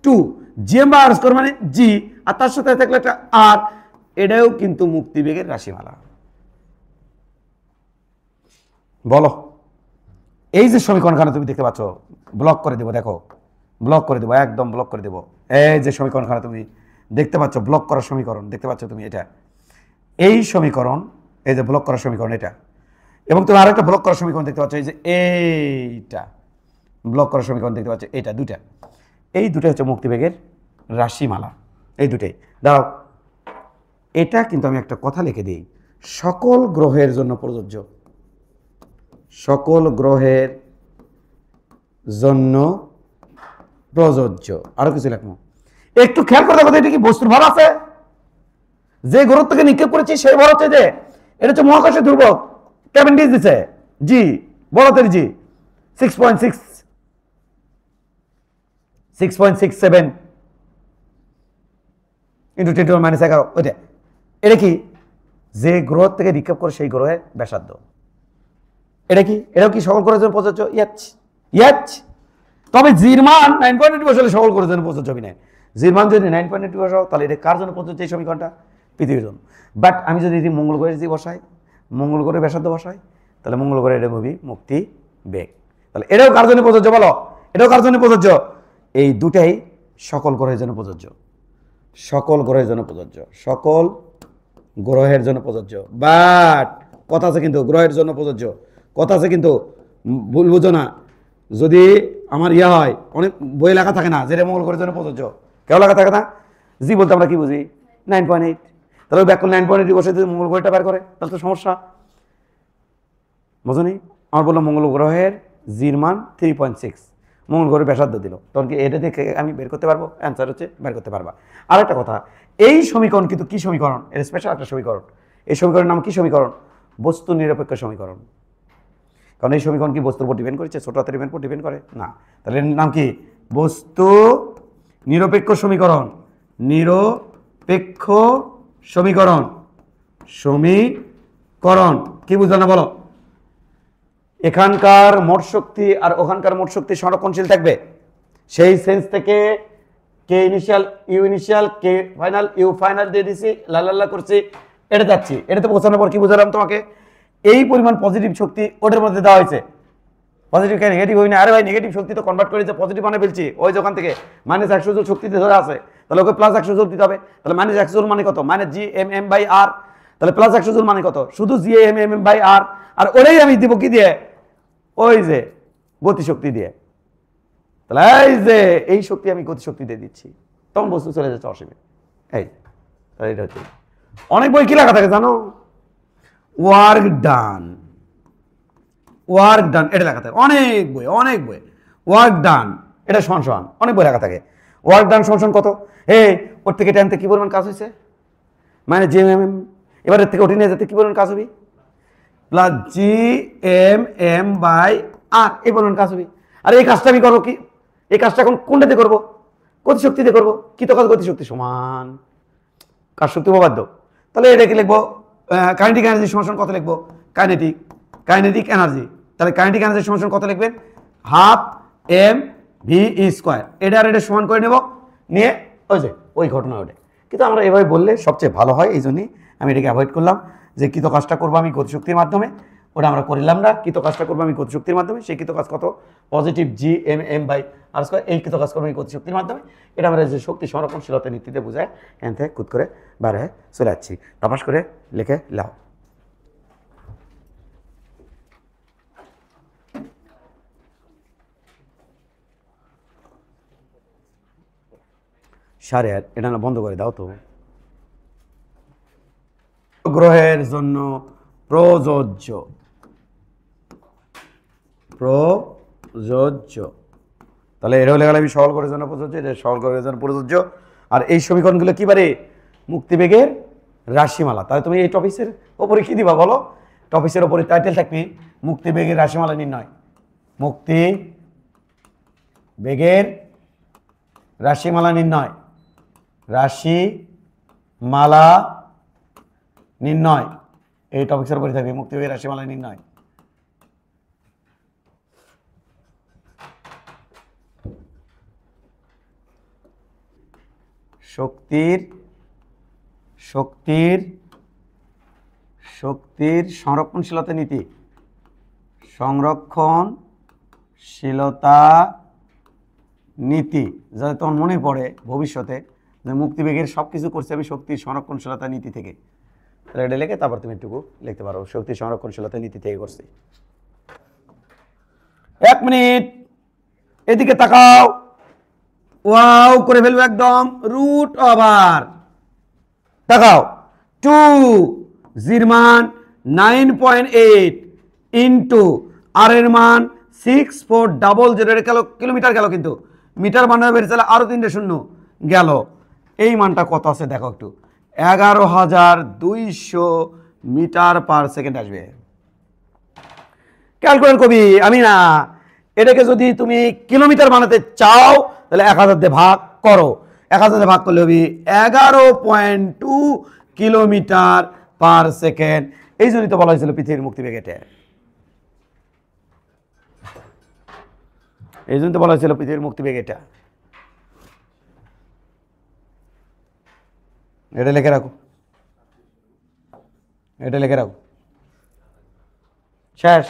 2gm by R square মানে জি, আর তার সাথে থাকলে একটা আর। এটাও কিন্তু মুক্তিবেগের রাশিমালা। বলো এই যে সমীকরণখানা তুমি দেখতে পাচ্ছ, ব্লক করে দেবো, দেখো ব্লক করে দেবো, একদম ব্লক করে দেবো। এই যে সমীকরণখানা তুমি দেখতে পাচ্ছ, ব্লক করা সমীকরণ দেখতে পাচ্ছ তুমি, এটা এই সমীকরণ, এই যে ব্লক করা সমীকরণ এটা, এবং তুমি আরেকটা ব্লক করা সমীকরণ দেখতে পাচ্ছ, এই যে এইটা ব্লক করা সমীকরণ দেখতে পাচ্ছ, এটা দুটা, এই দুটাই হচ্ছে মুক্তিবেগের রাশিমালা, এই দুটাই। দাঁড়াও, এটা কিন্তু আমি একটা কথা লিখে দিই, সকল গ্রহের জন্য প্রযোজ্য, সকল গ্রহের জন্য প্রযোজ্য। আরো কিছু লেখবো, একটু খেয়াল করে দেখো এটা কি বস্তুর ভর আছে? যে গ্রহ থেকে নিক্ষেপ করেছি সেই ভর হচ্ছে যে, এটা হচ্ছে মহাকাশের ধ্রুবক, ক্যাভেন্ডিশ দিছে জি, বড়তের জি 6.67 ইন্টু 10⁻11 ওইটা। এটা কি? যে গ্রহ থেকে নিক্ষেপ করে সেই গ্রহের ব্যাসার্ধ। এটা কি? এটাও কি সকল গ্রহের জন্য প্রযোজ্য? ইয়াচ। তবে জির মান 9.8 বসালে সকল গ্রহের জন্য প্রযোজ্য হবে না। জির মান যদি 9.8 বসাও তাহলে এটা কার জন্য প্রযোজ্য? এই সমীকরণটা পৃথিবীর জন্য। বাট আমি যদি মঙ্গল গ্রহের জি বসাই, মঙ্গল গ্রহের ব্যাসার্ধ বসাই, তাহলে মঙ্গল গ্রহের এটা হবে মুক্তি বেগ। তাহলে এটাও কার জন্য প্রযোজ্য? বলো এটাও কার জন্য প্রযোজ্য? এই দুটাই সকল গ্রহের জন্য প্রযোজ্য, সকল গ্রহের জন্য প্রযোজ্য, সকল গ্রহের জন্য প্রযোজ্য। বাট কথা আছে কিন্তু, গ্রহের জন্য প্রযোজ্য কথা আছে কিন্তু, ভুল বুঝো না। যদি আমার ইয়া হয়, অনেক বই লেখা থাকে না যেটা মঙ্গল গ্রহের জন্য প্রযোজ্য, কেউ লেখা থাকে না জি বলতে আমরা কি বুঝি? 9.8। তাহলে ব্যাক 9.8 বসে যদি মঙ্গল গ্রহটা বের করে তাহলে তো সমস্যা, বুঝনি? আমার বললো মঙ্গল গ্রহের জির মান 3.6, মঙ্গল গ্রহের ব্যাসার্ধ দিল, তখন কি এটা দেখে আমি বের করতে পারবো? অ্যান্সার হচ্ছে বের করতে পারবা। আর একটা কথা, এই সমীকরণ কিন্তু কি সমীকরণ? এর স্পেশাল একটা সমীকরণ। এই সমীকরণের নাম কি সমীকরণ? বস্তু নিরপেক্ষ সমীকরণ। কারণ এই সমীকরণ কি বস্তুর উপর ডিপেন্ড করেছে, ছোট হাতের ইভেন্ট উপর ডিপেন্ড করে না। তাহলে এর নাম কি? বস্তু নিরপেক্ষ সমীকরণ। নিরপেক্ষ সমীকরণ। সমীকরণ কি বুঝলো না বলো? এখানকার মোট শক্তি আর ওখানকার মোট শক্তি সংরক্ষণশীল থাকবে। সেই সেন্স থেকে K initial U initial K final U final দিয়ে দিছি, লাল্লা করছি, এটা যাচ্ছি। এটাতে পৌঁছানোর পর কি বুঝালাম তোমাকে? এই পরিমাণ পজিটিভ শক্তি ওটার মধ্যে দেওয়া হয়েছে। পজিটিভ কে নেগেটিভ হই না? আরে ভাই নেগেটিভ শক্তি তো কনভার্ট করে পজিটিভ মানে ফেলছি। ওই যখন থেকে -100 জুল শক্তিতে ধরে আছে, তাহলে ওকে +100 জুল দিতে হবে। তাহলে -100 জুল মানে কত? -GMM/R। তাহলে +100 জুল মানে কত? শুধু GMM/R। আর ওটাই আমি দিব কি দিয়ে? ওই যে গতিশক্তি দিয়ে। তাহলে এই যে এই শক্তি আমি গতিশক্তি দিয়ে দিচ্ছি, তখন বস্তু চলে যাচ্ছে অসীমে। এই তাহলে এটা হচ্ছে অনেক বই কি লেখা থাকে জানো? ওয়ার্ক ডান, ওয়ার্ক ডান এটা লেখা থাকে অনেক বই, অনেক বই। ওয়ার্ক ডান এটা সমান সমান অনেক বই লেখা থাকে। ওয়ার্ক ডান সমান কত? ওর থেকে টেনতে কি পরিমাণ কাজ হয়েছে? GMM। এবার এর থেকে ওটি নিয়ে যেতে কি পরিমাণ কাজ হবে? +GMM/R এই পরিমাণ কাজ হবে। আর এই কাজটা আমি করবো কি? এই কাজটা এখন কোনটাতে করবো? গতিশক্তিতে করবো। কি তো কাজ? গতিশক্তি সমান কাজ শক্তি উপপাদ্য। তাহলে এটাকে লিখবো কাইনেটিক এনার্জি সমান কত লিখবো? Kinetic energy. তাহলে কাইনেটিক এনার্জি সমান কত লিখবেন? 12mv²। এটা আর এটা সমান করে নেব, নিয়ে ওই যে ওই ঘটনা ওটা। কিন্তু আমরা এভাবে বললে সবচেয়ে ভালো হয়, এই জন্যই আমি এটাকে অ্যাভয়েড করলাম। যে কৃত কাজটা করবো আমি গতিশক্তির মাধ্যমে, ওটা আমরা করিলাম না। কৃত কাজটা করবো আমি গতিশক্তির মাধ্যমে। সেই কৃত কাজ কত? Positive GMM/R²। এই কৃত কাজ করবো আমি গতিশক্তির মাধ্যমে। এটা আমরা যে শক্তি সংরক্ষণশীলতা নীতিতে বোঝায়, এখান থেকে কুদ করে বার হয়ে চলে যাচ্ছি। তাপাস করে লিখে লাও। সারে এটা না বন্ধ করে দাও তো। গ্রহের জন্য প্রযোজ্য, তাহলে এটা হলে গেলে আমি সরল গ্রহের জন্য প্রযোজ্য, এটা সরল গ্রহের জন্য প্রযোজ্য। আর এই সমীকরণগুলো কি পারে? মুক্তিবেগের রাশিমালা। তাহলে তুমি এই টপিক্সের ওপরে কি দিবা বলো? টপিক্সের ওপরে টাইটেল থাকবে মুক্তিবেগের রাশিমালা নির্ণয়। মুক্তিবেগের রাশিমালা নির্ণয়, রাশিমালা নির্ণয়। এই টপিক্সের উপরে থাকবে মুক্তিবেগের রাশিমালা নির্ণয়। শক্তির সংরক্ষণশীলতা নীতি, সংরক্ষণশীলতা নীতি, যাতে তোমার মনে পড়ে ভবিষ্যতে যে মুক্তিবেগের সব কিছু করছে আমি শক্তির সংরক্ষণশীলতা নীতি থেকে। তাহলে এটা লিখে তারপর তুমি একটু লিখতে পারো শক্তির সংরক্ষণশীলতা নীতি থেকে করছি। 1 মিনিট এদিকে তাকাও। ওয়াও করে ফেলবো একদম। √ওভার তাকাও 2 জির মান 9.8 ইন্টু আর এর মান 6400 কিলোমিটার গেল, কিন্তু মিটার মান বেড়েছে আরো 3টে শূন্য গেল। এই মানটা কত আছে দেখো একটু। 11,200 মিটার/সেকেন্ড আসবে। ক্যালকুলেট করবি, আমি না। এটাকে যদি তুমি কিলোমিটার বানাতে চাও তাহলে 1000 দিয়ে ভাগ করো। 1000 দিয়ে ভাগ করলে হবে 11.2 কিলোমিটার/সেকেন্ড। এই জন্যই তো বলা হয়েছিল পৃথিবীর মুক্তিবেগ এটা। এই জন্য তো বলা হয়েছিল পৃথিবীর মুক্তিবেগ এটা। এটা লিখে রাখো, এটা লিখে রাখো। শেষ।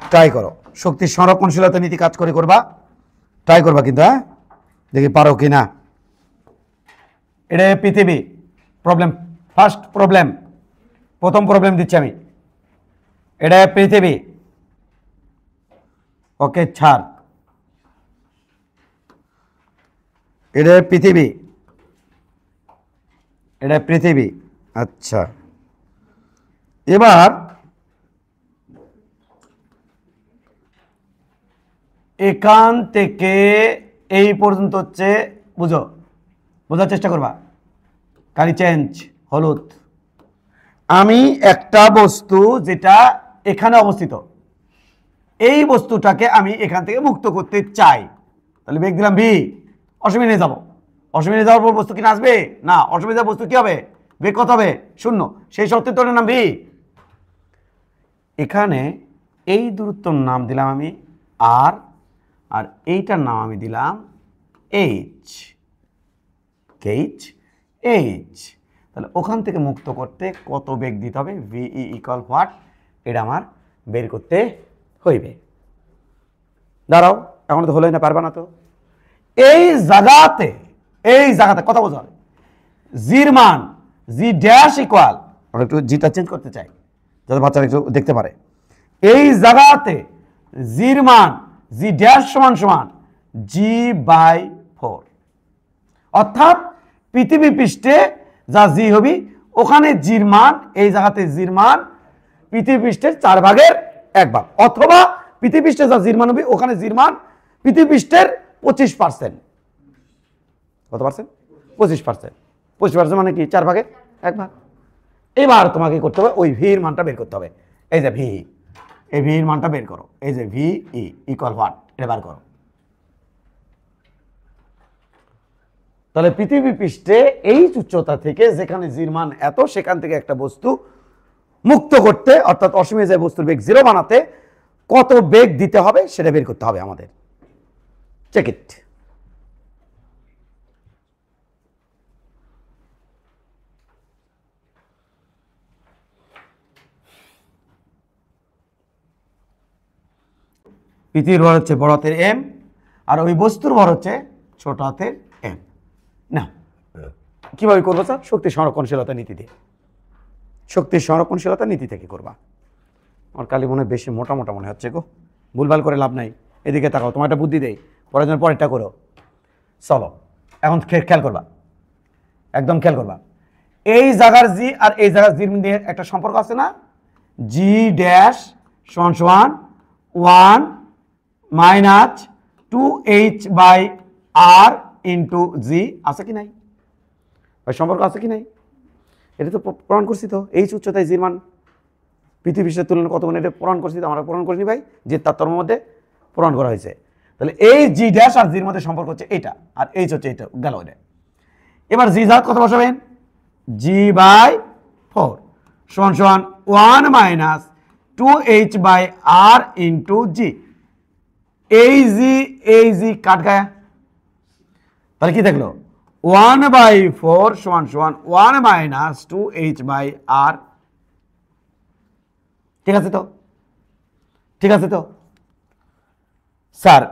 ট্রাই করো, শক্তির সংরক্ষণশীলতা নীতি কাজ করে করবা, ট্রাই করবা কিন্তু, হ্যাঁ দেখি পারো কি না। এটা পৃথিবী প্রবলেম, ফার্স্ট প্রবলেম, প্রথম প্রবলেম দিচ্ছি আমি। এটা পৃথিবী, ওকে ছাড়। এটা পৃথিবী, এটা পৃথিবী। আচ্ছা, এবার এখান থেকে এই পর্যন্ত হচ্ছে, বোঝার চেষ্টা করবা। কালি চেঞ্জ হলুদ। আমি একটা বস্তু যেটা এখানে অবস্থিত, এই বস্তুটাকে আমি এখান থেকে মুক্ত করতে চাই, তাহলে বেগ দিলাম ভি, অসীমে নিয়ে যাবো। অসীমে নিয়ে যাওয়ার পর বস্তু কি আসবে না, অসীমে যাওয়ার বস্তু কি হবে, বেগ কত হবে, শূন্য। সেই শর্তের তোর নাম ভি। এখানে এই দূরত্বর নাম দিলাম আমি আর, আর এইটার নাম আমি দিলাম এইচ, এইচ। তাহলে ওখান থেকে মুক্ত করতে কত বেগ দিতে হবে, ভি ইকুয়াল হোয়াট, এটা আমার বের করতে হইবে। দাঁড়াও, এখন তো হলোই না, পারবা না তো। এই জায়গাতে কথা বোঝা হবে, জির মান জি ড্যাশ ইকুয়াল, আমরা একটু জিটা চেঞ্জ করতে চাই যাতে বাচ্চারা একটু দেখতে পারে। এই জায়গাতে জির মান জি ড্যাশ সমান সমান G/4, অর্থাৎ পৃথিবী পৃষ্ঠে যা জি হবি ওখানে জির মান, এই জায়গাতে জির মান পৃথিবী পৃষ্ঠের 4/1 অথবা পৃথিবী পৃষ্ঠে যা জির মান হবে ওখানে জির মান পৃথিবী পৃষ্ঠের 25%। কত পার্সেন্ট? 25%। 25% মানে কি 4/1। এবার তোমাকে করতে হবে ওই ভির মানটা বের করতে হবে। এই যে ভি, এই ভির মানটা বের করো। এই যে ভি ইকুয়াল হোয়াট, এটা বার করো। তাহলে পৃথিবী পৃষ্ঠে এই উচ্চতা থেকে যেখানে জির মান এত, সেখান থেকে একটা বস্তু মুক্ত করতে, অর্থাৎ অসীমে যে বস্তুর বেগ 0 বানাতে কত বেগ দিতে হবে সেটা বের করতে হবে আমাদের। Check it. পৃথিবীর ভর হচ্ছে বড় হাতের এম, আর ওই বস্তুর ভর হচ্ছে ছোট হাতের এম। না, কিভাবে করবো স্যার? শক্তি সংরক্ষণশীলতা নীতি দিয়ে। শক্তির সংরক্ষণশীলতা নীতি থেকে করবা। আমার কালি মনে বেশি মোটা মোটা মনে হচ্ছে গো, ভুলভাল করে লাভ নাই। এদিকে তাকাও, তোমার একটা বুদ্ধি দেই, পরের জন্য পরেরটা করো। চলো এখন খেয়াল করবা, একদম খেয়াল করবা। এই জায়গার জি আর এই জায়গার জির মধ্যে একটা সম্পর্ক আছে না, জি ড্যাশ সমান সমান 1 মাইনাস 2h/r ইন্টু জি, আছে কি নাই? ওই সম্পর্ক আছে কি নাই? এটা তো প্রমাণ করছি তো, এইচ উচ্চতায় জির মান পৃথিবী পৃষ্ঠের তুলনায় কত গুণ, এটা প্রমাণ করছি তো আমরা। প্রমাণ করিনি ভাই, যে তার মধ্যে প্রমাণ করা হয়েছে। তাহলে এই জি ড্যাশ আর জির মধ্যে সম্পর্ক হচ্ছে এটা, আর এইচ হচ্ছে এটা, গেল এটা। এবার জি জাত কত বসাবেন, G/4 সমান সমান 1 মাইনাস 2h/r ইন্টু জি। এই জি কাট গায়া, তাহলে কি দেখলো, 1/4 সমান সমান 1 মাইনাস 2h/r। ঠিক আছে তো, ঠিক আছে তো স্যার?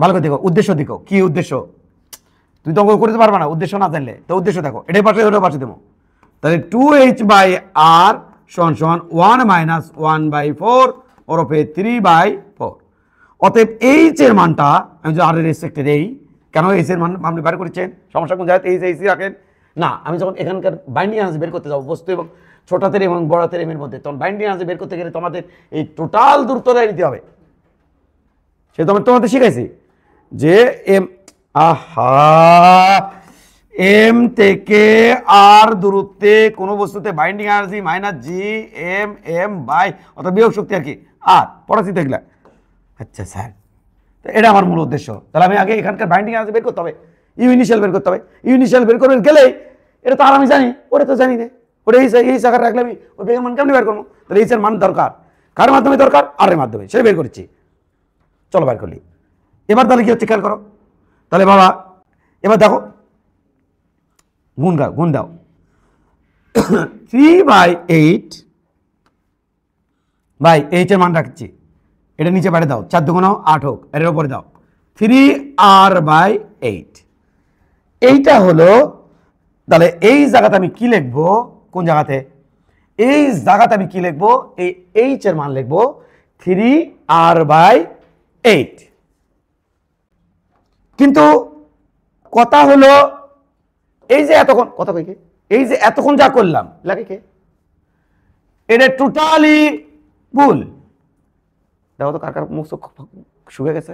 ভালো করে দেখো, উদ্দেশ্য দেখো, কি উদ্দেশ্য? তুই তো অঙ্ক করতে পারবা না উদ্দেশ্য না জানলে। তো উদ্দেশ্য দেখো, এটাই পাশে ওটাও পাশে দেবো। তাহলে 2h/r সমান সমান 1 মাইনাস 1/4 ওরফে 3/4। অতএব এইচ এর মানটা আমি যদি আর এর রেসপেক্টে দেই, কেন এইচ এর মান আপনি বার করেছেন, সমস্যা কোন জায়গায়? এইচ রাখেন না। আমি যখন এখানকার বাইন্ডিং এনার্জি বের করতে যাবো বস্তু এবং ছোট হাতের এবং বড় হাতের এমের মধ্যে, তখন বাইন্ডিং এনার্জি বের করতে গেলে তোমাদের এই টোটাল দূরত্বটা নিতে হবে। সে তোমাদের শিখাইছি যে এম, এম থেকে আর দূরত্বে কোনো বস্তুতে binding energy minus G M by, অর্থাৎ বিয়োগ শক্তি আর কি, আর পড়াচ্ছি দেখলা। আচ্ছা স্যার, তো এটা আমার মূল উদ্দেশ্য। তাহলে আমি আগে এখানকার বাইন্ডিং এনার্জি বের করতে হবে, ইউনিশিয়াল বের করতে হবে। ইউনিশিয়াল বের করবে গেলে এটা তো আর আমি জানি, ওটা তো জানি না। ওটা এই জায়গায় রাখলে আমি ওই বেগের মান কেমনি বের করবো? তাহলে এইচের মান দরকার, কার মাধ্যমে দরকার? আর এর মাধ্যমে, সেটা বের করেছি। চলো বের করলি। এবার তাহলে কি হচ্ছে খেয়াল করো। তাহলে বাবা এবার দেখো, গুণ দাও 3/8 ভাই, এইচ এর মান রাখছি, এটা নিচে বাইরে দাও, 4 2 8 হোক, এর উপরে দাও 3r/8। এইটা হলো, তাহলে এই জায়গাতে আমি কি লিখবো, কোন জায়গাতে? এই জায়গাতে আমি কি লিখবো, এই এইচ এর মান লিখবো 3r/8। কিন্তু কথা হলো, এই যে এতক্ষণ কথা কইকে, এই যে এতক্ষণ যা করলাম লাগে কে, এটা টোটালি ভুল। দেখো তো কার কার মুখ শুকে গেছে,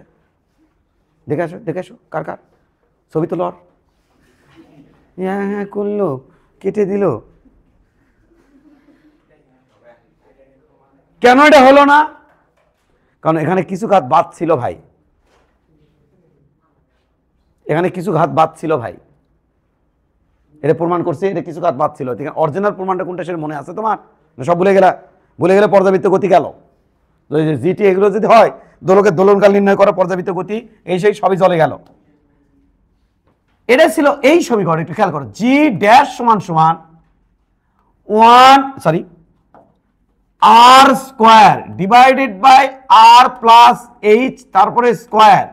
দেখে আসো কার কার ছবি তো লর। হ্যাঁ করলো, কেটে দিল। কেন এটা হলো না? কারণ এখানে কিছু ঘাত বাদ ছিল ভাই, এখানে কিছু ঘাত বাদ ছিল ভাই, এটা প্রমাণ করছে এটা কিছু ঘাত বাদ ছিল। অরিজিনাল প্রমাণটা কোনটা সেটা মনে আছে তোমার? সব ভুলে গেলা? ভুলে গেলে পর্যাবৃত্ত গতি গেল। জিটি এগুলো যদি হয়, দোলকের দোলনকাল নির্ণয় করা, পর্যাবৃত্ত গতি, এই সেই সবই চলে গেল। এটা ছিল এই সমীকরণ, একটু খেয়াল করো। জি ড্যাশ সমান সমান R square divided by R plus H তারপরে স্কোয়ার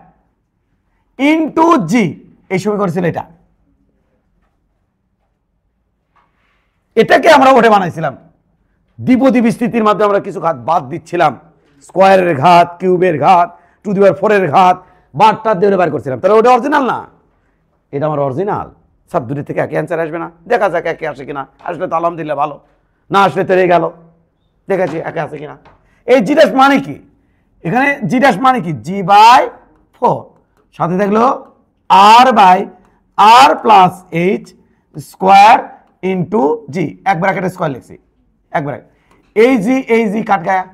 ইন্টু জি, এই সমীকরণ ছিল এটা। এটাকে আমরা ওঠে বানাইছিলাম, দ্বিপদী বিস্তৃতির মাধ্যমে আমরা কিছু ঘাত বাদ দিচ্ছিলাম, স্কোয়ারের ঘাত, কিউবের ঘাত, 2^4 ঘাত, বারটা দিয়ে বার করছিলাম। তাহলে ওটা অরিজিনাল না? এটা আমার অরিজিনাল। সব দুটি থেকে একই অ্যান্সার আসবে না, দেখা যাক একে আসে কিনা। আসলে তো আলহামদুলিল্লাহ ভালো, না আসলে তেরে গেল। দেখেছি একে আছে কিনা। এই জি ড্যাশ মানে কি? এখানে জি ড্যাশ মানে কি? g/4 সাথে থাকলো r/r plus H square into G, এক ব্র্যাকেটে স্কোয়ার লিখছি, এক ব্র্যাকেট। এই জি কাট গায়া,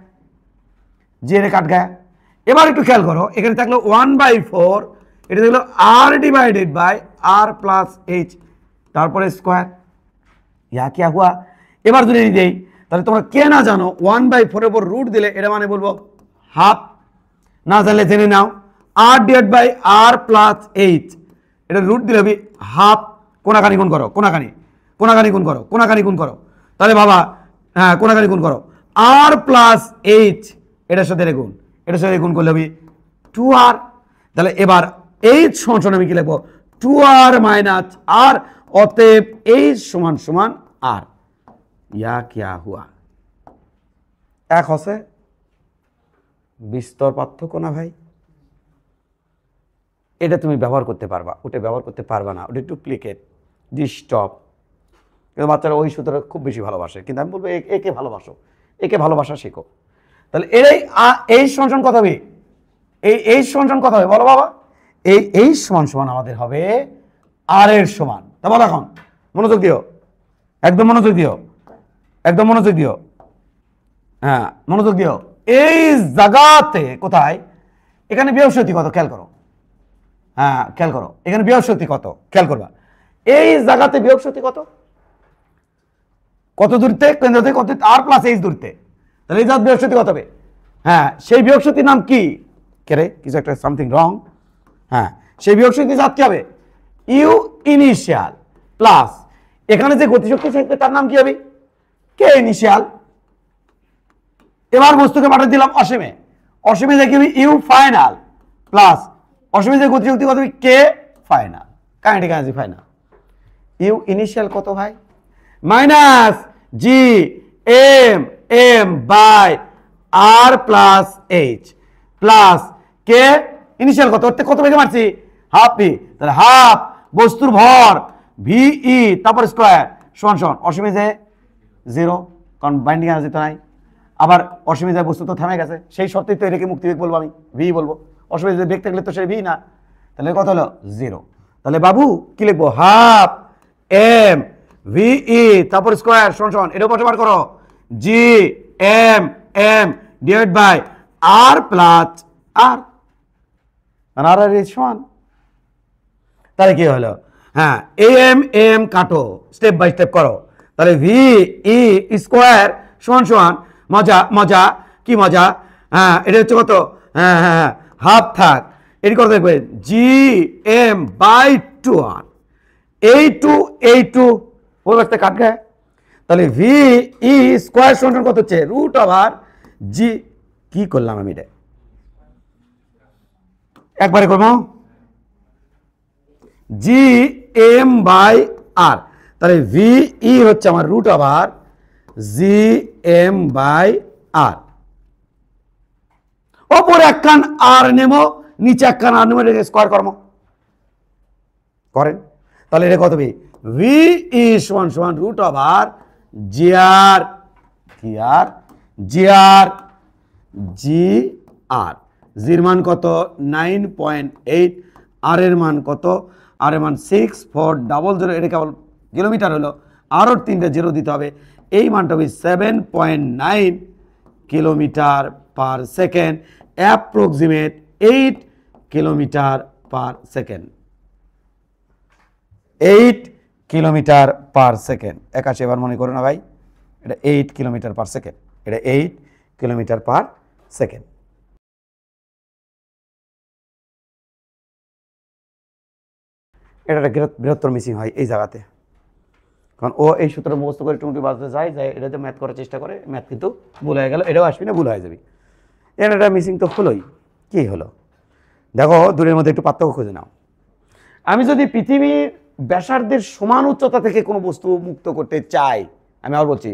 জি এর কাট গায়া। এবার একটু খেয়াল করো, এখানে থাকলো 1/4, এটা থাকলো r divided by r plus H তারপরে স্কোয়ার। ইয়া কি হুয়া? এবার যদি দেই, তাহলে তোমরা কে না জানো 1/4 এর উপর রুট দিলে এটা মানে বলবো হাফ। না জানলে জেনে নাও, r divide by r plus H, এটা রুট দিলে হবে হাফ। কোনাকানি গুণ করো, কোনাকানি গুণ করো, কোনাকানি গুণ করো। তাহলে বাবা হ্যাঁ, কোনাকানি গুণ করো, r প্লাস এইচ এটার সাথে গুণ, এটার সাথে গুণ করলে হবে 2r। তাহলে এবার এইচ সমান আমি কি লিখবো? 2r মাইনাস r, অতএব এইচ সমান সমান r। ইয়া কিয়া হুয়া? এক হসে বিস্তর পার্থক্য না ভাই? এটা তুমি ব্যবহার করতে পারবা, ওটা ব্যবহার করতে পারবা না, ওটা ডুপ্লিকেট, ডিস্টপ। কিন্তু বাচ্চারা ওই সূত্র খুব বেশি ভালোবাসে, কিন্তু আমি বলবো একে ভালোবাসো, একে ভালোবাসা শেখো। তাহলে এই সমান কত হবে? এই সমান কত হবে বলো বাবা? এই সমান সমান আমাদের হবে আর এর সমান। তা বলো এখন, মনোযোগ দিও, একদম মনোযোগ দিও, একদম মনোযোগ দিও, হ্যাঁ মনোযোগ দিও। এই জায়গাতে কোথায়? এখানে বিয়োগ শক্তি কত খেয়াল করো, হ্যাঁ খেয়াল করো, এখানে বিয়োগ শক্তি কত খেয়াল করবা। এই জায়গাতে বিয়োগ শক্তি কত? কত দূরতে? কেন্দ্র থেকে কত? আর প্লাস এইচ দূরতে। তাহলে এই জায়গার বিয়োগ শক্তি কত হবে? হ্যাঁ, সেই বিয়োগ শক্তির নাম কি? কে রে, কিছু একটা সামথিং রং। হ্যাঁ, সেই বিয়োগ শক্তি জাত কি হবে? ইউ ইনিশিয়াল প্লাস এখানে যে গতিশক্তি থাকবে তার নাম কি হবে? কে ইনিশিয়াল। এবার বস্তুকে পাঠিয়ে দিলাম অসীমে, অসীমে দেখি ইউ ফাইনাল প্লাস অসীমে যে গতিশক্তি কত হবে? K final, kinetic energy final. U initial কত ভাই? Minus G M by R plus H plus K initial কত? কত বেগে মারছি? Half V. তাহলে হাফ বস্তুর ভর ভিই তারপর স্কোয়ার সমান সমান অসীমে যে 0, কারণ বাইন্ডিং এনার্জি তো নাই। আবার অসীমে যায় বস্তু তো থেমে গেছে, সেই শর্তেই তো এটাকে মুক্তিবেগ বলবো, আমি ভি বলবো। অসীমে যে বেগ থাকলে তো সে ভি না, তাহলে কত হলো? 0। তাহলে বাবু কি লিখবো? হাফ এম ভিই তারপর স্কোয়ার সমান সমান, এটা পাশে বার করো, G M divide by R plus R, R সমান। তাহলে কি হলো? হ্যাঁ, এম কাটো, স্টেপ বাই স্টেপ করো। তাহলে ভি ই স্কোয়ার সমান সমান, মজা মজা কি মজা, হ্যাঁ এটা হচ্ছে কত? হ্যাঁ হ্যাঁ হাফ থাক, এটি কত দেখবে? G M by 2r। এই টু ওর কাছটা কাট গায়ে। তাহলে ভি ই স্কোয়ার সমান কত হচ্ছে? রুট ওভার জি। কি করলাম আমি? এটা একবারে করবো, জি এম বাই আর। তাহলে ভি ই হচ্ছে আমার root over G M by R. ওপরে একখান আর নেমো, নিচে একখান আর নেমো, এটা স্কোয়ার কর্ম করেন। তাহলে এটা কত হবে? ভি ই সমান সমান রুট ওভার জি আর জি আর। জির মান কত? 9.8। আর এর মান কত? আর এর মান 6400। এটা কেবল কিলোমিটার হলো, আরও 3টা জিরো দিতে হবে। এই মানটা হবে 7.9 kilometre per second, approximate 8 kilometre per second, 8 kilometre per second. 81 এবার মনে করো না ভাই, এটা 8 কিলোমিটার পার সেকেন্ড, এটা 8 কিলোমিটার পার সেকেন্ড। এটা একটা বৃহত্তর মিসিং হয় এই জায়গাতে, কারণ ও এই সূত্র মুখস্থ করে টুমটি বাজতে যায়, এটাতে ম্যাথ করার চেষ্টা করে, ম্যাথ কিন্তু ভুল হয়ে গেল, এটাও আসবি না, ভুল হয়ে যাবি। এটা একটা মিসিং তো হলোই। কি হলো দেখো, দূরের মধ্যে একটু পার্থক্য খুঁজে নাও। আমি যদি পৃথিবীর ব্যাসার্ধের সমান উচ্চতা থেকে কোনো বস্তু মুক্ত করতে চাই, আমি আবার বলছি,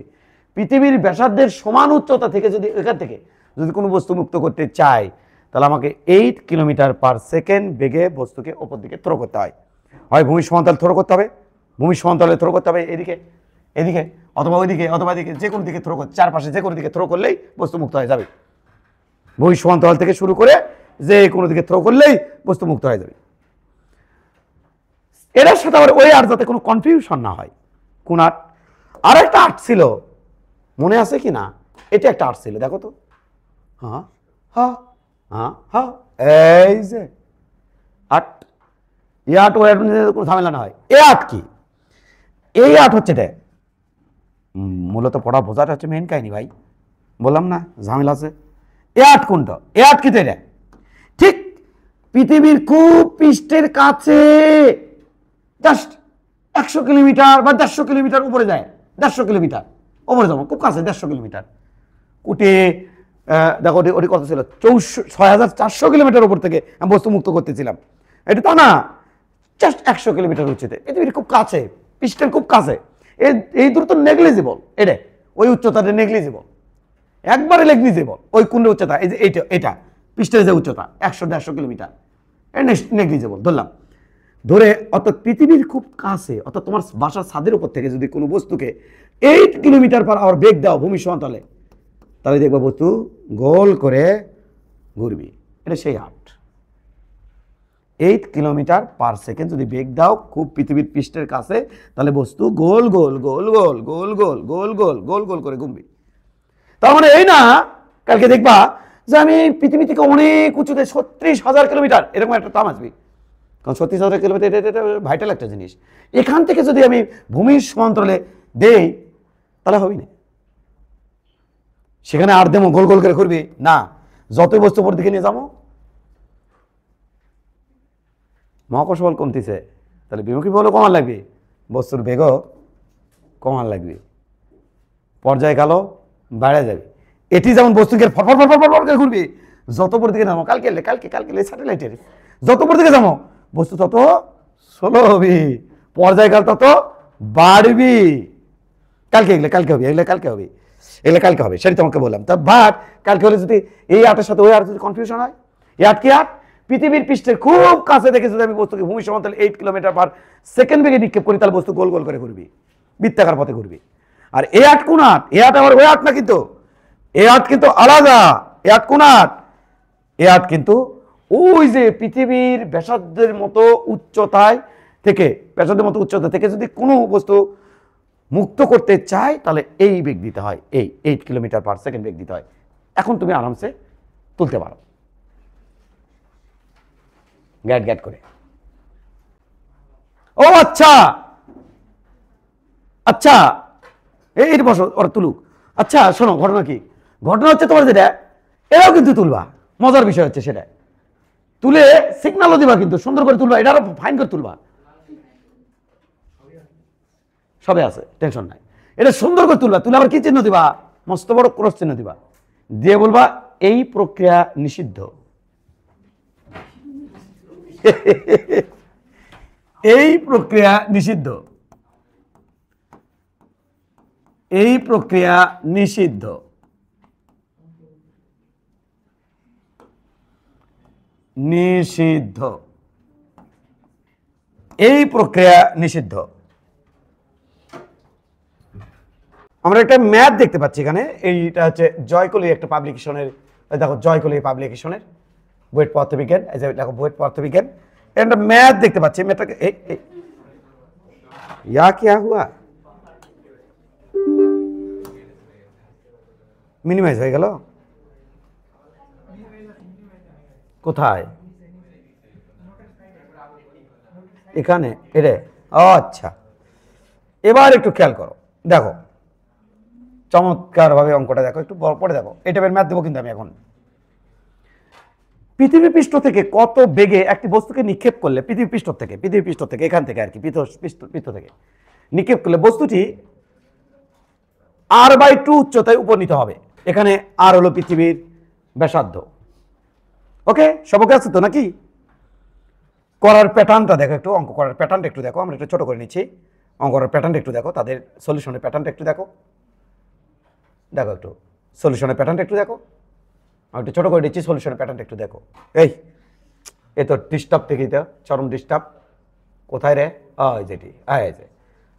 পৃথিবীর ব্যাসার্ধের সমান উচ্চতা থেকে যদি এখান থেকে যদি কোনো বস্তু মুক্ত করতে চাই, তাহলে আমাকে 8 কিলোমিটার পার সেকেন্ড বেগে বস্তুকে ওপর দিকে থ্রো করতে হয়। হয় ভূমির সমান্তরাল থ্রো করতে হবে, ভূমির সমান্তরালে থ্রো করতে হবে এদিকে এদিকে, অথবা ওইদিকে অথবা এদিকে, যে কোনো দিকে থ্রো করতে, চারপাশে যে কোনো দিকে থ্রো করলেই বস্তু মুক্ত হয়ে যাবে। ভূমির সমান্তরাল থেকে শুরু করে যে কোনো দিকে থ্রো করলেই বস্তু মুক্ত হয়ে যাবে। এটার সাথে আবার ওই আর যাতে কোনো কনফিউশন না হয়। কোন আর্ট? আর একটা আর্ট ছিল, মনে আছে কি না? এটা একটা আর্ট ছিল, দেখো তো। হ্যাঁ হ্যাঁ হ্যাঁ হ্যাঁ, এই যে আর্ট, এই আর্ট ওই আর্ট কোনো ঝামেলা না হয়। এ আর্ট কি? এই আর্ট হচ্ছে এটা মূলত পড়া বোঝাটা হচ্ছে মেন কাহিনী ভাই, বললাম না ঝামেলা আছে। এ আর্ট কোনটা? এ আর্ট কি? এটা ঠিক পৃথিবীর খুব পৃষ্ঠের কাছে, জাস্ট 100 কিলোমিটার বা 150 কিলোমিটার উপরে যায়, 150 কিলোমিটার উপরে যাবো, খুব কাছে 150 কিলোমিটার। কোটি দেখো ওটি কত ছিল, 6400 কিলোমিটার উপর থেকে আমি বস্তু মুক্ত করতেছিলাম। এটা তা না, জাস্ট 100 কিলোমিটার উচ্চতে, পৃথিবীর খুব কাছে, পৃষ্ঠের খুব কাছে। এই দূরত্ব নেগলিজিবল, এটা ওই উচ্চতাটা নেগলিজিবল, একবারে নেগলিজিবল। ওই কুণ্ডের উচ্চতা এই যে এটা পৃষ্ঠের যে উচ্চতা 100-150 কিলোমিটার, নেগলিজিবল ধরলাম। ধরে অর্থাৎ পৃথিবীর খুব কাছে, অর্থাৎ তোমার বাসার ছাদের উপর থেকে যদি কোনো বস্তুকে 8 কিলোমিটার পার আওয়ার বেগ দাও ভূমি সমান্তরালে, তাহলে দেখবো বস্তু গোল করে ঘুরবি। এটা সেই আর্ট। 8 কিলোমিটার পার সেকেন্ড যদি বেগ দাও খুব পৃথিবীর পৃষ্ঠের কাছে, তাহলে বস্তু গোল গোল গোল গোল গোল গোল গোল গোল গোল গোল করে ঘুরবি। তার মানে এই না, কালকে দেখবা যে আমি পৃথিবী থেকে অনেক উঁচুতে 36,000 কিলোমিটার এরকম একটা তাম আসবি, কারণ 36,000 কিলোমিটার এটা ভাইটাল একটা জিনিস। এখান থেকে যদি আমি ভূমির সমান্তরালে দেই তাহলে হবি না, সেখানে আর দেবো গোল গোল করে ঘুরবি না, যতই বস্তু উপর দিকে নিয়ে যাবো মহাকর্ষ বল কমতেছে, তাহলে বিমুখী বলও কমান লাগবে, বস্তুর বেগও কমান লাগবে, পর্যায়কালও বেড়ে যাবে। এটি যেমন বস্তুকে ফটফট ফটফট ফটফট করে ঘুরবি, যত উপর দিকে নামো, কালকে স্যাটেলাইটের যত উপর দিকে যাবো বস্তু তত স্লো হবি, পর্যায়কাল তত বাড়বি। কালকে হবে, এগুলো কালকে হবে, সেটা তোমাকে বললাম। তা বাট কালকে হলে যদি এই আটের সাথে ওই আট যদি কনফিউশন হয়, এই আট কি আট? পৃথিবীর পৃষ্ঠের খুব কাছে দেখে যদি আমি বস্তুকে ভূমি সমান্তরালে 8 কিলোমিটার পার সেকেন্ড বেগে নিক্ষেপ করি, তাহলে বস্তু গোল গোল করে ঘুরবি, বৃত্তাকার পথে ঘুরবি। আর এই আট কোন আট? এই আট আবার ওই আট না, কিন্তু এই আট কিন্তু আলাদা। এই আট কোন আট? এই আট কিন্তু ওই যে পৃথিবীর ব্যাসার্ধের মতো উচ্চতায় থেকে, ব্যাসার্ধের মতো উচ্চতা থেকে যদি কোনো বস্তু মুক্ত করতে চায়, তাহলে এই বেগ দিতে হয়, এই 8 কিলোমিটার পার সেকেন্ড বেগ দিতে হয়। এখন তুমি আরামসে তুলতে পারো গ্যাট গ্যাট করে। ও আচ্ছা আচ্ছা, এই বসো, ওরা তুলুক। আচ্ছা শোনো, ঘটনা কি? ঘটনা হচ্ছে তোমার যেটা, এরাও কিন্তু তুলবা, মজার বিষয় হচ্ছে সেটা তুলে সিগন্যালও দিবা, কিন্তু সুন্দর করে তুলবা, এটা আরো ফাইন করে তুলবা, সবে আছে, টেনশন নাই। এটা সুন্দর করে তুলবা, তুলে আবার কি চিহ্ন দিবা? মস্ত বড় ক্রস চিহ্ন দিবা, দিয়ে বলবা এই প্রক্রিয়া নিষিদ্ধ। এই প্রক্রিয়া নিষিদ্ধ, এই প্রক্রিয়া নিষিদ্ধ, নিষিদ্ধ, এই প্রক্রিয়া নিষিদ্ধ। আমরা একটা ম্যাথ দেখতে পাচ্ছি এখানে, এইটা হচ্ছে জয়কলি একটা পাবলিকেশনের, দেখো জয়কলি পাবলিকেশনের বুয়েট পদার্থবিজ্ঞান, এই যে দেখো বুয়েট পদার্থবিজ্ঞান, একটা ম্যাথ দেখতে পাচ্ছি। ম্যাথটাকে ইয়া কিয়া হুয়া, মিনিমাইজ হয়ে গেল। কোথায়? এখানে এরে। আচ্ছা, এবার একটু খেয়াল করো, দেখো চমৎকার ভাবে অঙ্কটা দেখো, একটু পরে দেখো। এই টাইপের ম্যাথ দেবো কিন্তু আমি এখন। পৃথিবী পৃষ্ঠ থেকে কত বেগে একটি বস্তুকে নিক্ষেপ করলে, পৃথিবী পৃষ্ঠ থেকে এখান থেকে আর কি, পৃষ্ঠ থেকে নিক্ষেপ করলে বস্তুটি r/2 উচ্চতায় উপনীত হবে। এখানে আর হলো পৃথিবীর ব্যাসার্ধ। ওকে, সব ওকে আছে তো নাকি? করার প্যাটার্নটা দেখো, একটু অঙ্ক করার প্যাটার্নটা একটু দেখো। আমরা একটু ছোট করে নিচ্ছি। অঙ্ক করার প্যাটার্নটা একটু দেখো, তাদের সলিউশনের প্যাটার্নটা একটু দেখো। দেখো একটু সলিউশনের প্যাটার্নটা একটু দেখো। আমি একটু ছোট করে দিচ্ছি, সলিউশনের প্যাটার্নটা একটু দেখো। এই এ তো ডিস্টার্ব থেকেই তো চরম ডিস্টার্ব। কোথায় রে? যেটি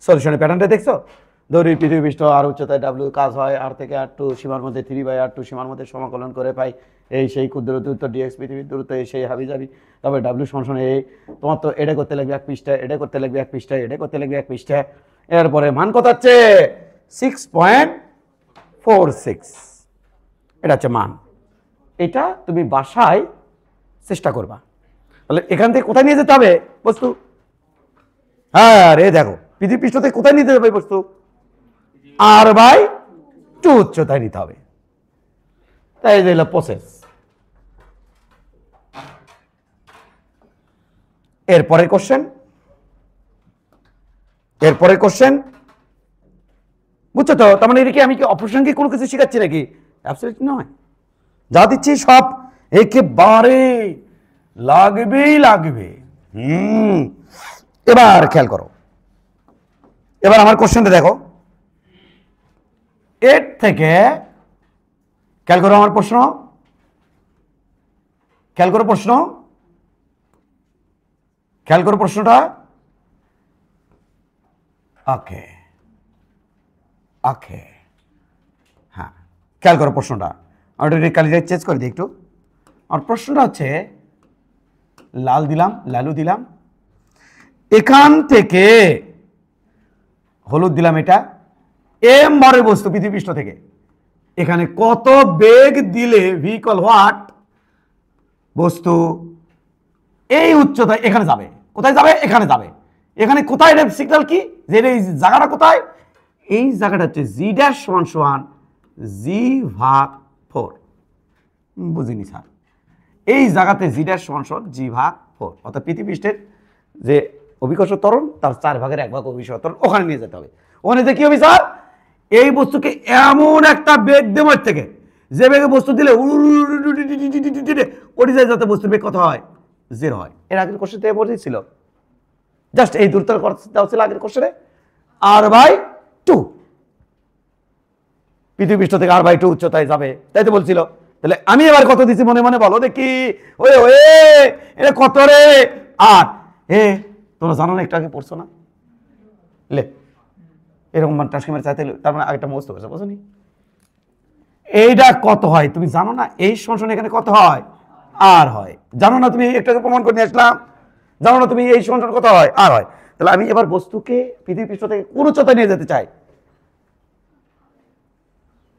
সলিউশনের প্যাটার্নটা দেখছো? দড়ির পৃথিবী পৃষ্ঠ আর উচ্চতায় ডাব্লিউ, কাজ হয় আর থেকে r2 সীমার মধ্যে 3/r2 সীমার মধ্যে সমাকলন করে পাই এই সেই ক্ষুদ্র দূরত্ব dx, পৃথিবীর দূরত্ব এই সেই হাবি যাবি। তবে ডাব্লিউ সমান এই, তোমার তো এটা করতে লাগবে এক পৃষ্ঠায়, এটা করতে লাগবে এক পৃষ্ঠায়, এটা করতে লাগবে এক পৃষ্ঠায়। এরপরে মান কত হচ্ছে? 6.46। এটা হচ্ছে মান। এটা তুমি বাসায় চেষ্টা করবা। তাহলে এখান থেকে কোথায় নিয়ে যেতে হবে বস্তু? হ্যাঁ রে, দেখো পৃথিবী পৃষ্ঠ থেকে কোথায় নিতে হবে বস্তু? r/2 উচ্চতায় নিতে হবে। তাই এই হলো প্রসেস। এরপরের কোশ্চেন, বুঝছো তো? তার মানে এটা আমি কি অপ্রাসঙ্গিক কোনো কিছু শিখাচ্ছি নাকি? অ্যাবসলিউটলি নয়। যা দিচ্ছি সব একেবারে লাগবে। এবার খেয়াল করো, এবার আমার কোশ্চেনটা দেখো। এর থেকে খেয়াল করো আমার প্রশ্ন, খেয়াল করো প্রশ্নটা। ওকে, হ্যাঁ খেয়াল করো প্রশ্নটা। আমি কালিটা চেঞ্জ করে দিই একটু। আমার প্রশ্নটা হচ্ছে, লালু দিলাম, এখান থেকে হলুদ দিলাম, এটা এম ভরের বস্তু পৃথিবী পৃষ্ঠ থেকে এখানে কত বেগ দিলে ভেহিকল হোয়াট বস্তু এই উচ্চতায় এখানে যাবে? কোথায় যাবে? এখানে যাবে। এখানে কোথায় সিগন্যাল কি যে এই জায়গাটা কোথায়? এই জায়গাটা হচ্ছে g' g/4। বুঝিনি স্যার, এই জায়গাতে g' g/4, অর্থাৎ পৃথিবী পৃষ্ঠের যে অভিকর্ষ ত্বরণ তার 1/4 অভিকর্ষ ত্বরণ ওখানে নিয়ে যেতে হবে। ওখানে যে কি হবে স্যার? এই বস্তুকে এমন একটা বেগ দেব থেকে, যে বেগে বস্তু দিলে ওটি যায়, যাতে বস্তুর বেগ কত হয়? 0 হয়। এর আগের কোশ্চেন থেকে বলেছিল, জাস্ট এই দূরত্ব দেওয়া ছিল আগের কোশ্চেনে, r/2 পৃথিবী পৃষ্ঠ থেকে r/2 উচ্চতায় যাবে, তাই তো বলছিল। তাহলে আমি এবার কত দিচ্ছি মনে মনে বলো দেখি। এটা কত রে? আর তোমরা জানো না, একটু আগে পড়ছো না? লে এরকম টাস্কিমার চাইতে, তার মানে আগেটা মুখস্থ করেছো, বুঝনি? এইটা কত হয় তুমি জানো না? এই সংশোধন এখানে কত হয়? আর হয়। জানো না তুমি? একটু প্রমাণ করে নিয়ে আসলাম। জানো না তুমি এই সংশোধন কত হয়? আর হয়। তাহলে আমি এবার বস্তুকে পৃথিবী পৃষ্ঠ থেকে কোন উচ্চতায় নিয়ে যেতে চাই?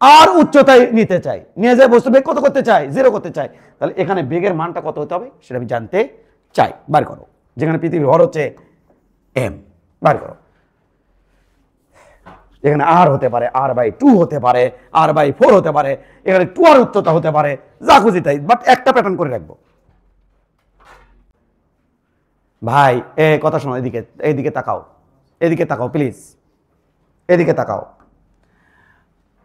আর উচ্চতায় নিতে চাই, নিয়ে যায় বস্তু বেগ কত করতে চাই? 0 করতে চাই। তাহলে এখানে বেগের মানটা কত হতে হবে সেটা আমি জানতে চাই। বার করো। যেখানে পৃথিবীর ভর হচ্ছে m, বার করো। এখানে r হতে পারে, r/2 হতে পারে, r/4 হতে পারে, এখানে 2r উচ্চতা হতে পারে, যা খুশি তাই, বাট একটা প্যাটার্ন করে রাখবো। ভাই কথা শোনো, এইদিকে তাকাও প্লিজ, এদিকে তাকাও।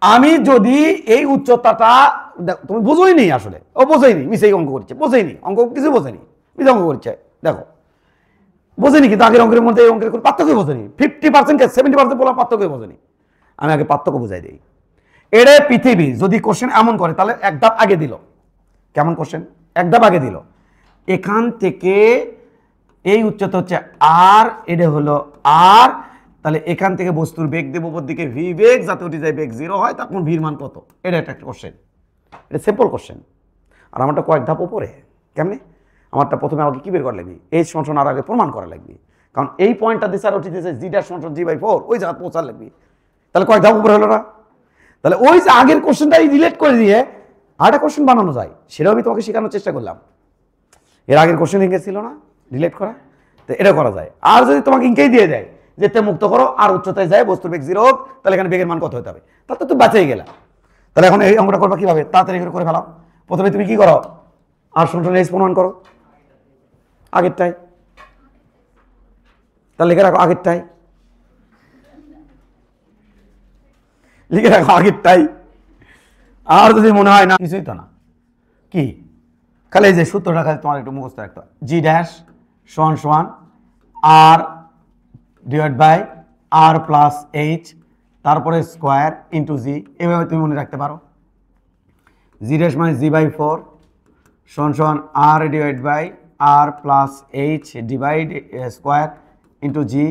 আমি যদি এই উচ্চতাটা, তুমি বোঝোইনি আসলে, ও বোঝেনি, মিশে অঙ্ক করছে, বোঝেনি, অঙ্ক কিছু বোঝেনি, মিশে অঙ্ক করছে। দেখো বোঝেনি, কিন্তু আগের অঙ্কের মধ্যে এই অঙ্কের কোনো পার্থক্য বোঝেনি। 50% 70% বলা পার্থক্য বোঝেনি। আমি আগে পার্থক্য বোঝাই দিই। এরে পৃথিবী যদি কোশ্চেন এমন করে, তাহলে এক ধাপ আগে দিল। কেমন কোশ্চেন? এক ধাপ আগে দিল। এখান থেকে এই উচ্চতা হচ্ছে r, এটা হলো r, তাহলে এখান থেকে বস্তুর বেগ দেব উপর দিকে v বেগ, যাতে উঠে যায় বেগ 0 হয়, তখন ভির মান কত? এটা একটা কোশ্চেন, এটা সিম্পল কোশ্চেন। আর আমারটা কয়েক ধাপ উপরে। কেমনে? আমারটা প্রথমে আমাকে কি বের করা লাগবে? এই সংশোধন আর আগে প্রমাণ করা লাগবে, কারণ এই পয়েন্টটা দিচ্ছে আর উঠিতেছে g'(g/4), ওই জায়গা পৌঁছার লাগবে। তাহলে কয়েক ধাপ উপরে হলো না? তাহলে ওই যে আগের কোশ্চেনটাই রিলেট করে দিয়ে আরেকটা কোশ্চেন বানানো যায়, সেটাও আমি তোমাকে শেখানোর চেষ্টা করলাম। এর আগের কোশ্চেন লিঙ্কে ছিল না ডিলিট করা, তো এটা করা যায়। আর যদি তোমাকে ইঙ্কেই দিয়ে দেয় যে তে মুক্ত করো আর উচ্চতায় যায় বস্তুর বেগ 0 হোক, তাহলে এখানে বেগের মান কত হতে হবে, তাহলে তো বাঁচাই গেলা। তাহলে এখন এই অঙ্কটা করবা কিভাবে, তাড়াতাড়ি করে ফেলাও। প্রথমে তুমি কি করো, আর সমান এইচ প্রমাণ করো আগেরটাই, তাহলে লিখে রাখো আগেরটাই, লিখে রাখো আগেরটাই। আর যদি মনে হয় না কিছুই তো না, কি খালি এই যে সূত্রটা খালি তোমার একটু মুখস্থ রাখতে হয়, জি ড্যাশ সমান সমান R divide by R plus H তারপরে স্কোয়ার ইন্টু জি, এভাবে তুমি মনে রাখতে পারো। জি ড্যাশ মানে জি বাই 4 সমান সমান R divide by R plus H divide square into G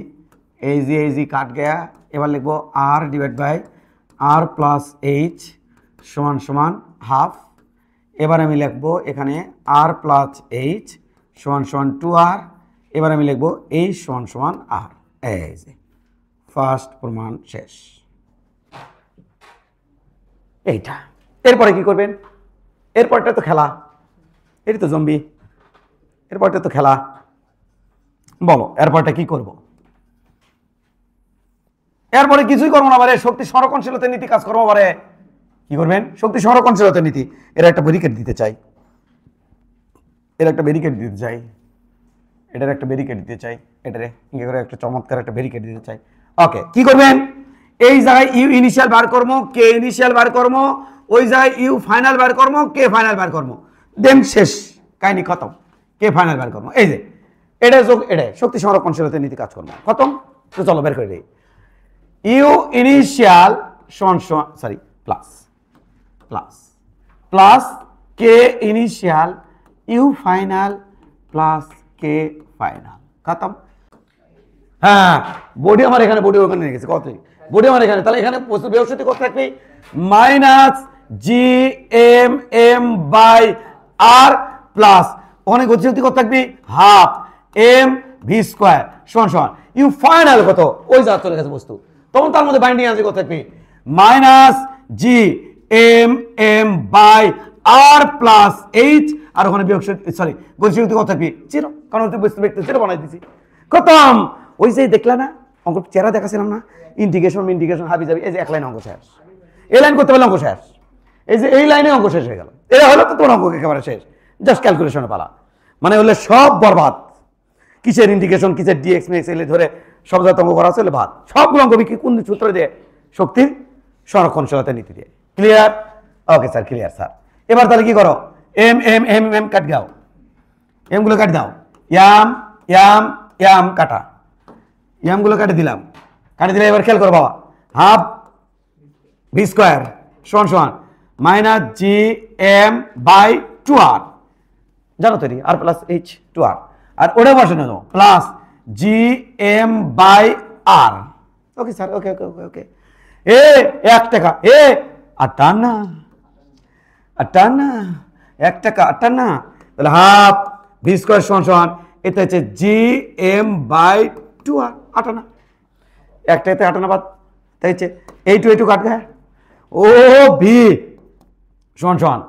G काट गया। এবার লিখবো R divide by R plus H সমান সমান হাফ। এবার আমি লিখবো এখানে আর প্লাস এইচ সমান সমান 2r। এবার আমি লিখবো এইচ সমান সমান আর। এই যে ফার্স্ট প্রমাণ শেষ। এইটা এরপরে কি করবেন, এরপরটা তো খেলা, এটি তো জম্বি, এরপরটা তো খেলা। বলো এরপরটা কি করব, এরপরে কিছুই করবো না, বারে শক্তি সংরক্ষণশীলতার নীতি কাজ করবো। বারে কি করবেন, শক্তি সংরক্ষণশীলতার নীতি, এর একটা ব্যারিকেড দিতে চাই, এর একটা ব্যারিকেড দিতে চাই, এটার একটা ব্যারিকেড দিতে চাই, এটারে ইঙ্গে করে একটা চমৎকার একটা ব্যারিকেড দিতে চাই। ওকে কি করবেন, এই জায়গায় ইউ ইনিশিয়াল বার করবো, কে ইনিশিয়াল বার করবো, ওই জায়গায় ইউ ফাইনাল বার করবো, কে ফাইনাল বার করবো, দেন শেষ কাহিনী খতম। কে ফাইনাল বার করবো, এই যে এটা যোগ এটা শক্তি সংরক্ষণশীলতার নীতি কাজ করবো খতম। তো চলো বের করে দিই, ইউ ইনিশিয়াল সমান সমান sorry plus plus plus K initial U final plus K final খতম। হ্যাঁ বডি আমার এখানে, বডি ওখানে নিয়ে গেছে, কত বডি আমার এখানে, তাহলে এখানে বৃহস্পতি কত থাকবে minus G M M by R plus ওখানে গতিশক্তি কত থাকবে হাফ এম ভি স্কোয়ার সমান সমান ইউ ফাইনাল কত ওই যা চলে গেছে বস্তু, তখন তার মধ্যে বাইন্ডিং আছে কত থাকবে minus G M M by R plus H, আর ওখানে বিয়োগ সরি গতিশক্তি কত থাকবে 0, কারণ বস্তু ব্যক্তি 0 বানাই দিছি খতম। ওই যে দেখলা না অঙ্ক চেহারা দেখাছিলাম না, ইন্টিগ্রেশন হাবি যাবি, এই যে এক লাইন অঙ্ক শেষ, এই লাইন করতে পারলে অঙ্ক শেষ, এই যে এই লাইনে অঙ্ক শেষ হয়ে গেল। এটা হলো তো তোমার অঙ্ক একেবারে শেষ, জাস্ট ক্যালকুলেশনে পালা, মানে হলে সব বরবাদ। কিসের ইন্টিগ্রেশন কিসের ডিএক্স মেক্স এলে ধরে সব জাত অঙ্ক করা চলে ভাত, সবগুলো অঙ্ক কি কোন সূত্র দিয়ে, শক্তির সংরক্ষণশীলতার নীতি দিয়ে। Clear? Okay sir clear sir. এবার তাহলে কি করো, এম এম এম এম কাট দাও, এম গুলো কাট দাও, ইয়াম ইয়াম ইয়াম কাটা, ইয়াম গুলো কাটে দিলাম, কাটে দিলে এবার খেয়াল করো বাবা, হাফ ভি স্কোয়ার সমান সমান minus G M by 2r, জানো তো আর প্লাস এইচ 2r, আর ওটা বসে নেব plus G M by R. Okay sir okay okay okay okay. এ 1 টাকা এ আটানা আটানা 1 টাকা আটানা, তাহলে হাফ ভি স্কোয়ার সমান সমান এটা হচ্ছে জি এম বাই 2r আটানা, একটাতে আটানা বাদ, তাই হচ্ছে এইটু এইটু কাটবে, ও ভি সমান সমান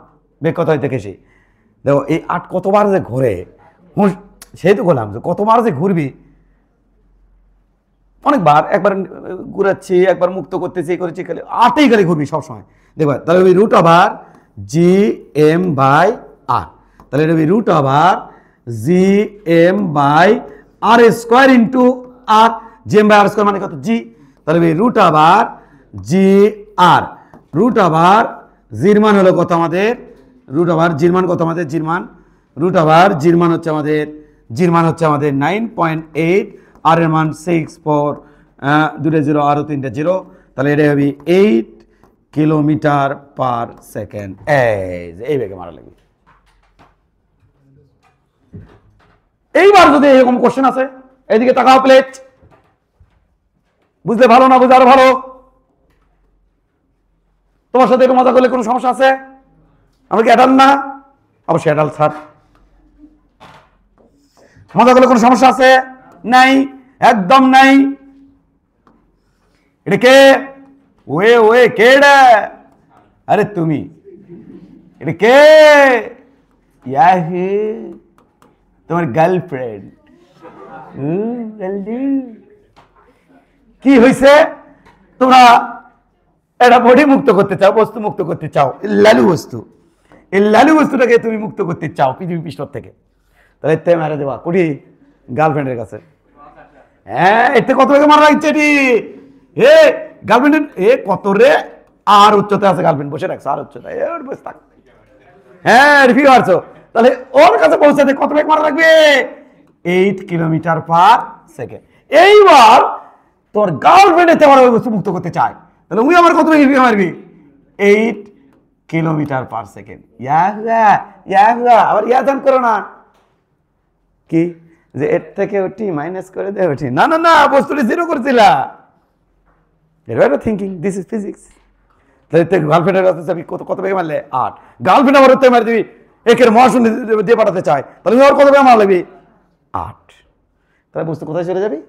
বেগ কত হইতে গেছি দেখো, এই 8 কতবার যে ঘুরে, সেই তো বললাম যে কতবার যে ঘুরবি, অনেকবার, একবার ঘুরাচ্ছি একবার মুক্ত করতেছি করেছি, খালি 8ই খালি ঘুরবি সবসময় দেখবা। তাহলে ওই root over G M by R, তাহলে এটা root over G M by R square into R, G M by R square মানে কত জি, তাহলে root over G R, root over জির মান হলো কত আমাদের, রুট ওভার জির মান কত আমাদের, জির মান রুট ওভার জির মান হচ্ছে আমাদের, জির মান হচ্ছে আমাদের 9.8, আর এর মান 6 4 2টা 0 আরও 3টা 0, তাহলে এটা হবে 8 কিলোমিটার পার সেকেন্ড। এই বেগে মারা লাগবে। এইবার যদি এরকম কোশ্চেন আছে, এদিকে তাকাও প্লেট, বুঝলে ভালো না বুঝলে আরো ভালো। তোমার সাথে একটু মজা করলে কোনো সমস্যা আছে? আমরা কি অ্যাডাল্ট না? অবশ্যই অ্যাডাল্ট স্যার। মজা করলে কোনো সমস্যা আছে? নাই, একদম নাই। এটা কে? ওয়ে ওয়ে কে এটা? আরে তুমি। এটা কে? ইয়াহে তোমার গার্লফ্রেন্ড। কি হয়েছে? তোমরা এটা বডি মুক্ত করতে চাও, বস্তু মুক্ত করতে চাও, লালু বস্তু, এই লালু বস্তুটাকে তুমি মুক্ত করতে চাও পৃথিবী পৃষ্ঠ থেকে। তাহলে তে মারা দেবা কোটি গার্লফ্রেন্ডের কাছে। হ্যাঁ, এতে কত বেগে মারা লাগছে এটি। এ গার্লফ্রেন্ডের এ কত রে, আর উচ্চতা আছে গার্লফ্রেন্ড বসে রাখছে, আর উচ্চতা এর বসে থাক। হ্যাঁ, রিভিউ আসছো। তাহলে ওর কাছে পৌঁছাতে কত বেগ মারা লাগবে? 8 কিলোমিটার/সেকেন্ড। এইবার তোর গার্লফ্রেন্ডের তোমার ওই বস্তু মুক্ত করতে চায়, তাহলে উই আমার কত বেগে মারবি? 8 কিলোমিটার/সেকেন্ড। আবার ইয়াদান করো না কি যে এর থেকে ওটি মাইনাস করে দেয় ওটি, না না না, বস্তুটি জিরো করছিলা। Thinking this is physics. তাহলে গার্লফ্রেন্ডের কাছে যাবি, কত বেগে মারলে? 8। গার্লফ্রেন্ড আবার ওতে মারি দিবি, একের মহাশূন্য দিয়ে পাঠাতে চায়, তাহলে ওর কত বেগে মারা লাগবি? 8। তাহলে বস্তু কোথায় চলে যাবি?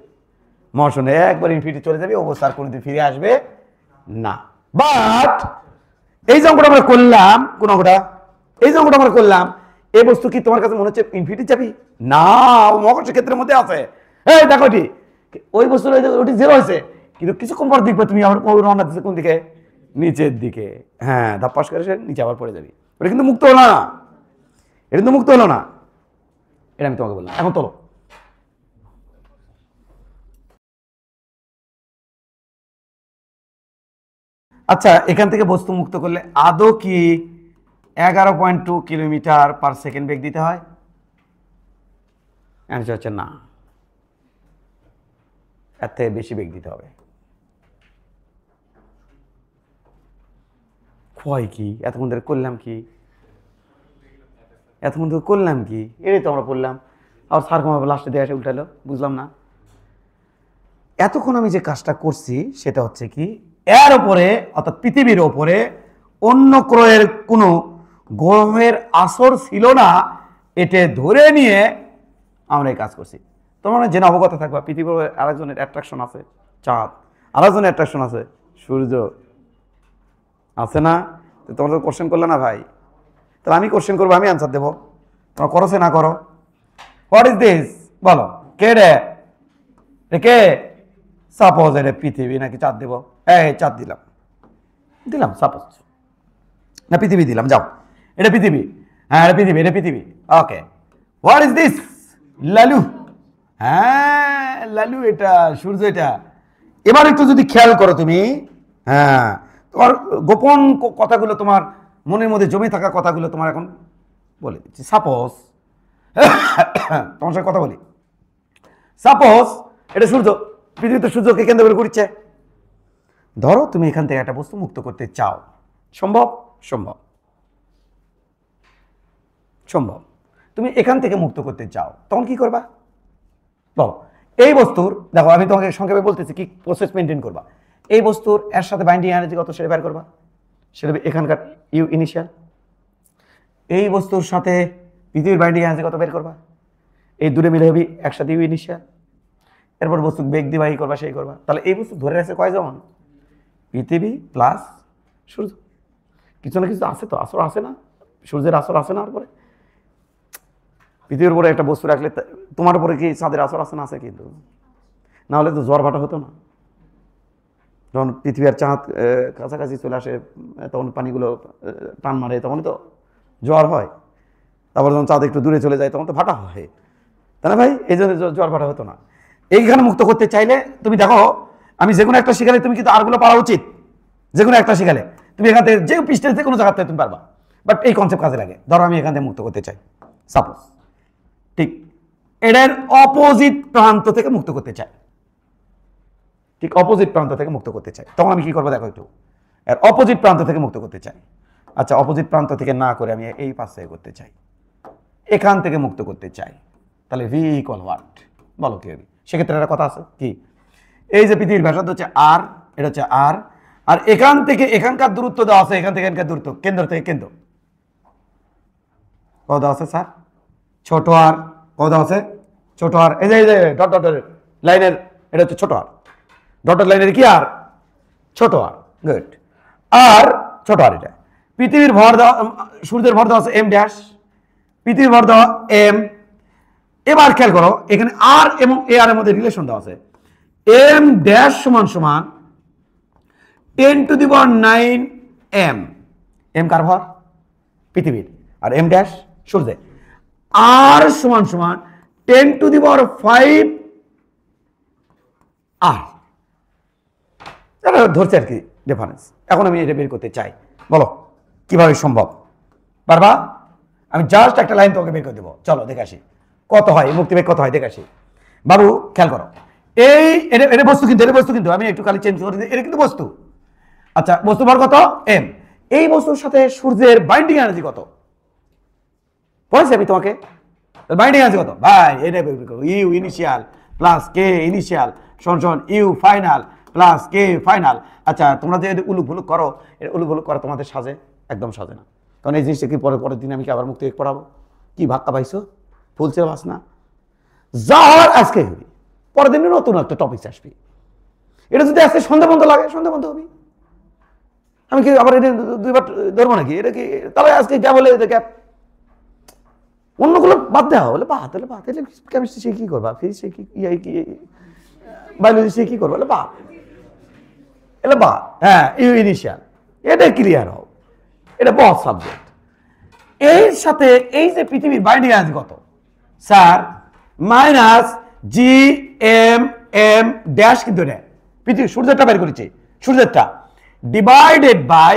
মহাশূন্য, একবার ইনফিনিটি চলে যাবি, অবস্থা আর কোনোদিন ফিরে আসবে না। বাট এই যে অঙ্কটা আমরা করলাম, কোন অঙ্কটা? এই যে অঙ্কটা আমরা করলাম, এই বস্তু কি তোমার কাছে মনে হচ্ছে ইনফিনিটি যাবি? না, মহাকর্ষ ক্ষেত্রের মধ্যে আছে। এই দেখো এটি, ওই বস্তু ওটি জিরো হয়েছে, কিন্তু কিছুক্ষণ পর দেখবে তুমি আবার রওনা দিচ্ছে কোন দিকে? নিচের দিকে। হ্যাঁ, ধাপ্পাস করে সে নিচে আবার পড়ে যাবি। ওটা কিন্তু মুক্ত হলো না, এটা কিন্তু মুক্ত হলো না, এটা আমি তোমাকে বললাম। এখন তোলো। আচ্ছা, এখান থেকে বস্তু মুক্ত করলে আদৌ কি 11.2 কিলোমিটার/সেকেন্ড বেগ দিতে হয়? অ্যান্সার হচ্ছে না, এর থেকে বেশি বেগ দিতে হবে। ক্ষয় কি এতক্ষণ ধরে করলাম কি? এতক্ষণ ধরে করলাম কি? এটাই তো আমরা বললাম। আর স্যার কমাবে লাস্টে দিয়ে এসে উল্টালো, বুঝলাম না। এতক্ষণ আমি যে কাজটা করছি সেটা হচ্ছে কি, এর ওপরে অর্থাৎ পৃথিবীর ওপরে অন্য গ্রহের কোনো গ্রহের আসর ছিল না, এটা ধরে নিয়ে আমরা এই কাজ করছি। তোমরা জেনে অবগত থাকবা, পৃথিবীর আরেকজনের অ্যাট্রাকশন আছে চাঁদ, আরেকজনের অ্যাট্রাকশন আছে সূর্য, আছে না? তোমরা তো কোশ্চেন করলে না ভাই, তাহলে আমি কোশ্চেন করবো, আমি অ্যান্সার দেবো, তোমরা করো সে না করো। What is this? বলো কে রে? কে? সাপোজ এটা পৃথিবী নাকি চাঁদ দেবো? এই চাঁদ দিলাম, দিলাম সাপোজ, না পৃথিবী দিলাম, যাও এটা পৃথিবী। হ্যাঁ, এটা পৃথিবী, এটা পৃথিবী। ওকে, হোয়াট ইজ দিস? লালু। হ্যাঁ, লালু এটা, সূর্য এটা। এবার একটু যদি খেয়াল করো তুমি, হ্যাঁ, তোমার গোপন কথাগুলো, তোমার মনের মধ্যে জমে থাকা কথাগুলো তোমার এখন বলে দিচ্ছি। সাপোজ তোমার সাথে কথা বলি, সাপোজ এটা সূর্য, পৃথিবীতে সূর্যকে কেন্দ্র করে ঘুরছে। ধরো তুমি এখান থেকে একটা বস্তু মুক্ত করতে চাও, সম্ভব? সম্ভব, সম্ভব। তুমি এখান থেকে মুক্ত করতে চাও, তখন কি করবা বলো? এই বস্তুর, দেখো আমি তোমাকে সংক্ষেপে বলতেছি কি প্রসেস মেনটেন করবা। এই বস্তুর এর সাথে বাইন্ডিং এনার্জি কত সেটা বের করবা, সেটা এখানকার ইউ ইনিশিয়াল। এই বস্তুর সাথে পৃথিবীর বাইন্ডিং এনার্জি কত বের করবা, এই দুটো মিলে হবি একসাথে ইউ ইনিশিয়াল। এরপর বস্তু বেগ দিবাহী করবা, সেই করবা। তাহলে এই বস্তু ধরে রাখছে কয়জন? পৃথিবী প্লাস সূর্য। কিছু না কিছু আছে তো, আসর আছে না? সূর্যের আসর আছে না? তারপরে পৃথিবীর উপরে একটা বস্তু রাখলে তোমার উপরে কি চাঁদের আসর আছে না? আছে, কিন্তু না হলে তো জ্বর ভাটা হতো না। যখন পৃথিবী আর চাঁদ কাছাকাছি চলে আসে, তখন পানিগুলো টান মারে, তখন তো জ্বর হয়। তারপর যখন চাঁদ একটু দূরে চলে যায়, তখন তো ভাটা হয়, তাই না ভাই? এই জন্য জ্বর ভাটা হতো না। এইখানে মুক্ত করতে চাইলে তুমি দেখো, আমি যে কোনো একটা শিখালে তুমি কিন্তু আরগুলো পারা উচিত। যে কোনো একটা শিখালে তুমি এখান থেকে যে পৃষ্ঠের থেকে কোনো জায়গা থেকে তুমি পারবা, বাট এই কনসেপ্ট কাজে লাগে। ধরো আমি এখান থেকে মুক্ত করতে চাই, সাপোজ, ঠিক এটার অপোজিট প্রান্ত থেকে মুক্ত করতে চাই, ঠিক অপোজিট প্রান্ত থেকে মুক্ত করতে চাই, তখন আমি কি করবো দেখো একটু। এর অপোজিট প্রান্ত থেকে মুক্ত করতে চাই। আচ্ছা, অপোজিট প্রান্ত থেকে না করে আমি এই পাশ থেকে করতে চাই, এখান থেকে মুক্ত করতে চাই, তাহলে ভি ইকুয়াল হোয়াট? বলো কি হবে? সেক্ষেত্রে একটা কথা আছে কি, এই যে পৃথিবীর ব্যাসার্ধ হচ্ছে আর, এটা হচ্ছে আর, আর এখান থেকে এখানকার দূরত্ব দেওয়া আছে, এখান থেকে এখানকার দূরত্ব, কেন্দ্র থেকে কেন্দ্র কত দেওয়া আছে স্যার? ছোট আর। কত দেওয়া আছে? ছোট আর। এই যে ডট ডট লাইনের, এটা হচ্ছে ছোট আর। ডট ডট লাইনের কি আর? ছোট আর। গুড। আর ছোট আর এটা। পৃথিবীর ভর দেওয়া, সূর্যের ভর দেওয়া আছে এম ড্যাশ, পৃথিবীর ভর দেওয়া এম, এবার খেয়াল করো এখানে আর এবং এ আর এর মধ্যে রিলেশন দেওয়া আছে এম ড্যাশ সমান সমান 10 to the power 9 M M কার ভর পৃথিবীর আর এম ড্যাশ সূর্যের আর সমান সমান 10 টু দি পাওয়ার 5 আর ধরছে আর কি ডিফারেন্স। এখন আমি এটা বের করতে চাই, বলো কিভাবে সম্ভব পারবা? আমি জাস্ট একটা লাইন তোমাকে বের করে দেবো, চলো দেখে আসি কত হয় মুক্তিবেগ কত হয় দেখে আসি। বাবু খেয়াল করো এই এটা বস্তু কিন্তু এটা বস্তু কিন্তু আমি একটু খালি চেঞ্জ করে দিই, এটা কিন্তু বস্তু। আচ্ছা বস্তু ভর কত এম, এই বস্তুর সাথে সূর্যের বাইন্ডিং এনার্জি কত বলেছি আমি তোমাকে? বাইন্ডিং এনার্জি কত ভাই? এটা U initial plus K initial সমান U final plus K final. আচ্ছা তোমরা যে উলুক ভুলুক করো, এটা উলুক ভুলুক করা তোমাদের সাজে? একদম সাজে না, কারণ এই জিনিসটা কি পরের দিন আমি কি আবার মুক্তিবেগ পড়াবো? কি ভাক্কা পাইছো ফুলছে বাস না যা হওয়ার আজকে হবি, পরের দিনে নতুন একটা টপিক আসবি। এটা যদি আজকে সন্ধ্যা বন্ধ লাগে সন্ধ্যা বন্ধ হবি, আমি কি আবার এটা দুইবার ধরবো নাকি? এটা কি তাহলে আজকে যা বলে গ্যাপ অন্যগুলো বাদ দেওয়া বলে বাদ হলে বাদ, তাহলে কেমিস্ট্রি সে কি করবা, ফিজিক্স সে কি বায়োলজি সে কি করবা বলে বাদ, এলে বাদ। হ্যাঁ ইউ ইনিশিয়াল এটা ক্লিয়ার হোক, এটা বহুত সাবজেক্ট। এর সাথে এই যে পৃথিবীর বাইন্ডিং এনার্জি কত sir? Minus G M M dash, কিন্তু এটা পৃথিবী সূর্যেরটা বের করেছে, সূর্যেরটা ডিভাইডেড বাই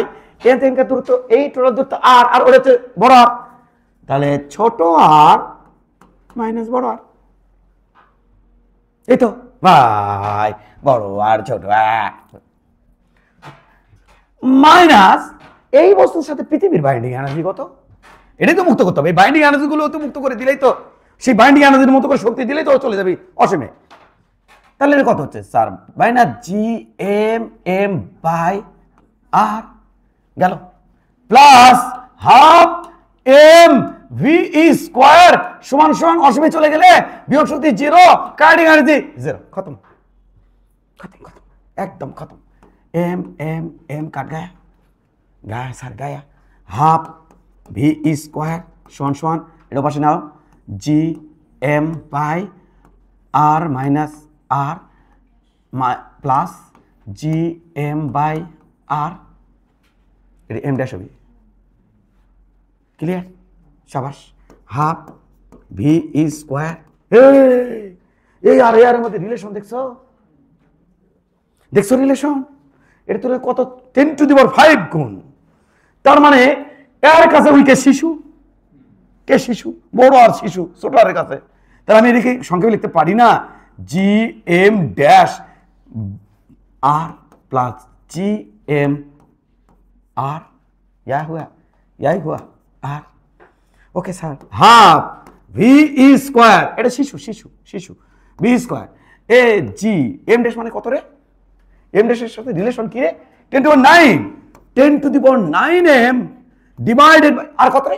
এর থেকে দূরত্ব, এই টোটাল দূরত্ব আর আর ওটা হচ্ছে বড় আর, তাহলে ছোট আর মাইনাস বড় আর, এই তো ভাই বড় আর ছোট আর মাইনাস এই বস্তুর সাথে পৃথিবীর বাইন্ডিং এনার্জি কত, এটাই তো মুক্ত করতে হবে। এই বাইন্ডিং এনার্জি গুলো তো মুক্ত করে দিলেই তো, সেই বাইন্ডিং এনার্জির মতো করে শক্তি দিলেই তো চলে যাবে অসীমে। তাহলে এটা কত হচ্ছে sir? Minus G M M by R গেল plus half M V square সমান সমান অসীমে চলে গেলে বিয়োগ শক্তি জিরো, কাইনেটিক এনার্জি জিরো, খতম খতম খতম একদম খতম। এম এম এম কাট গায়া গায়া স্যার গায়া, হাফ ভি স্কোয়ার সমান সমান এটা পাশে নাও G M by R minus R plus G M by R, এটা এম ড্যাশ হবে, ক্লিয়ার? সাবাস। হাফ ভি স্কোয়ার, এই আর এর মধ্যে রিলেশন দেখছো? দেখছো রিলেশন? এটা তোর কত 10 টু দি পাওয়ার 5 গুণ, তার মানে এর কাছে ওই কে শিশু, কে শিশু বড় আর শিশু ছোট আর কাছে, তাহলে আমি এদিকে সংক্ষেপে লিখতে পারি না G M dash R plus G M R, यह हुआ यही हुआ R, okay sir. Half V square, এটা শিশু শিশু শিশু ভি স্কোয়ার এ জি এম ড্যাশ মানে কত রে? এম ড্যাশের সাথে রিলেশন কি রে? 10 to the power 9, 10 to the power 9 M divided by R কত রে?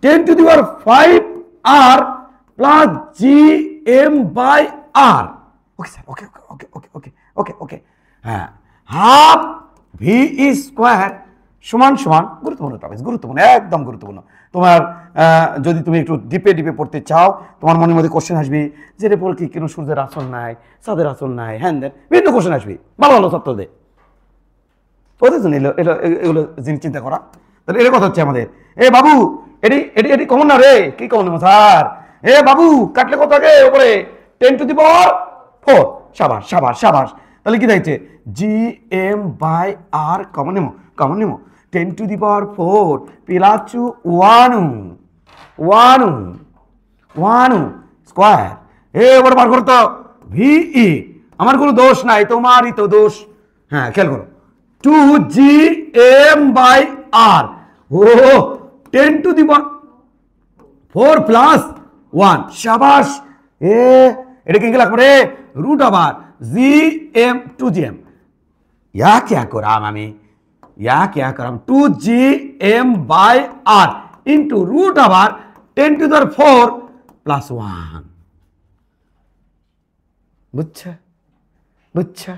10 to the power 5 R plus G M by R. Okay sir, okay okay okay okay okay okay হ্যাঁ, হাফ ভি স্কোয়ার সমান সমান গুরুত্বপূর্ণ টপিক, গুরুত্বপূর্ণ একদম গুরুত্বপূর্ণ। তোমার যদি তুমি একটু ডিপে ডিপে পড়তে চাও, তোমার মনের মধ্যে কোশ্চেন আসবে যে রে বল কি কেন সূর্যের আসল নাই, চাঁদের আসল নাই, হ্যান দেন বিভিন্ন কোশ্চেন আসবে, ভালো ভালো ছাত্র দে ওদের জন্য এগুলো জিনিস চিন্তা করা। তাহলে এর কথা হচ্ছে আমাদের এ বাবু এটি এটি এটি কমন না রে, কি কমন স্যার? এ বাবু কাটলে কত আগে উপরে 10 টু দি পাওয়ার 4, সাবাস সাবাস সাবাস। তাহলে কি দেখছে G M by R common নেমো, কমন নেমো 10 to the power 4 plus 1 square. এবার বার করো তো ভি ই, আমার কোনো দোষ নাই তোমারই তো দোষ। হ্যাঁ খেয়াল করো 2 জি এম বাই আর, ও 10 টু দি পাওয়ার 4 প্লাস 1, সাবাস। এটা কি লাগবে রে? Root over G M 2 G M, या क्या कराम हमें, या क्या कराम 2 G M by R into root over 10 to the 4 plus 1, বুঝছো বুঝছো?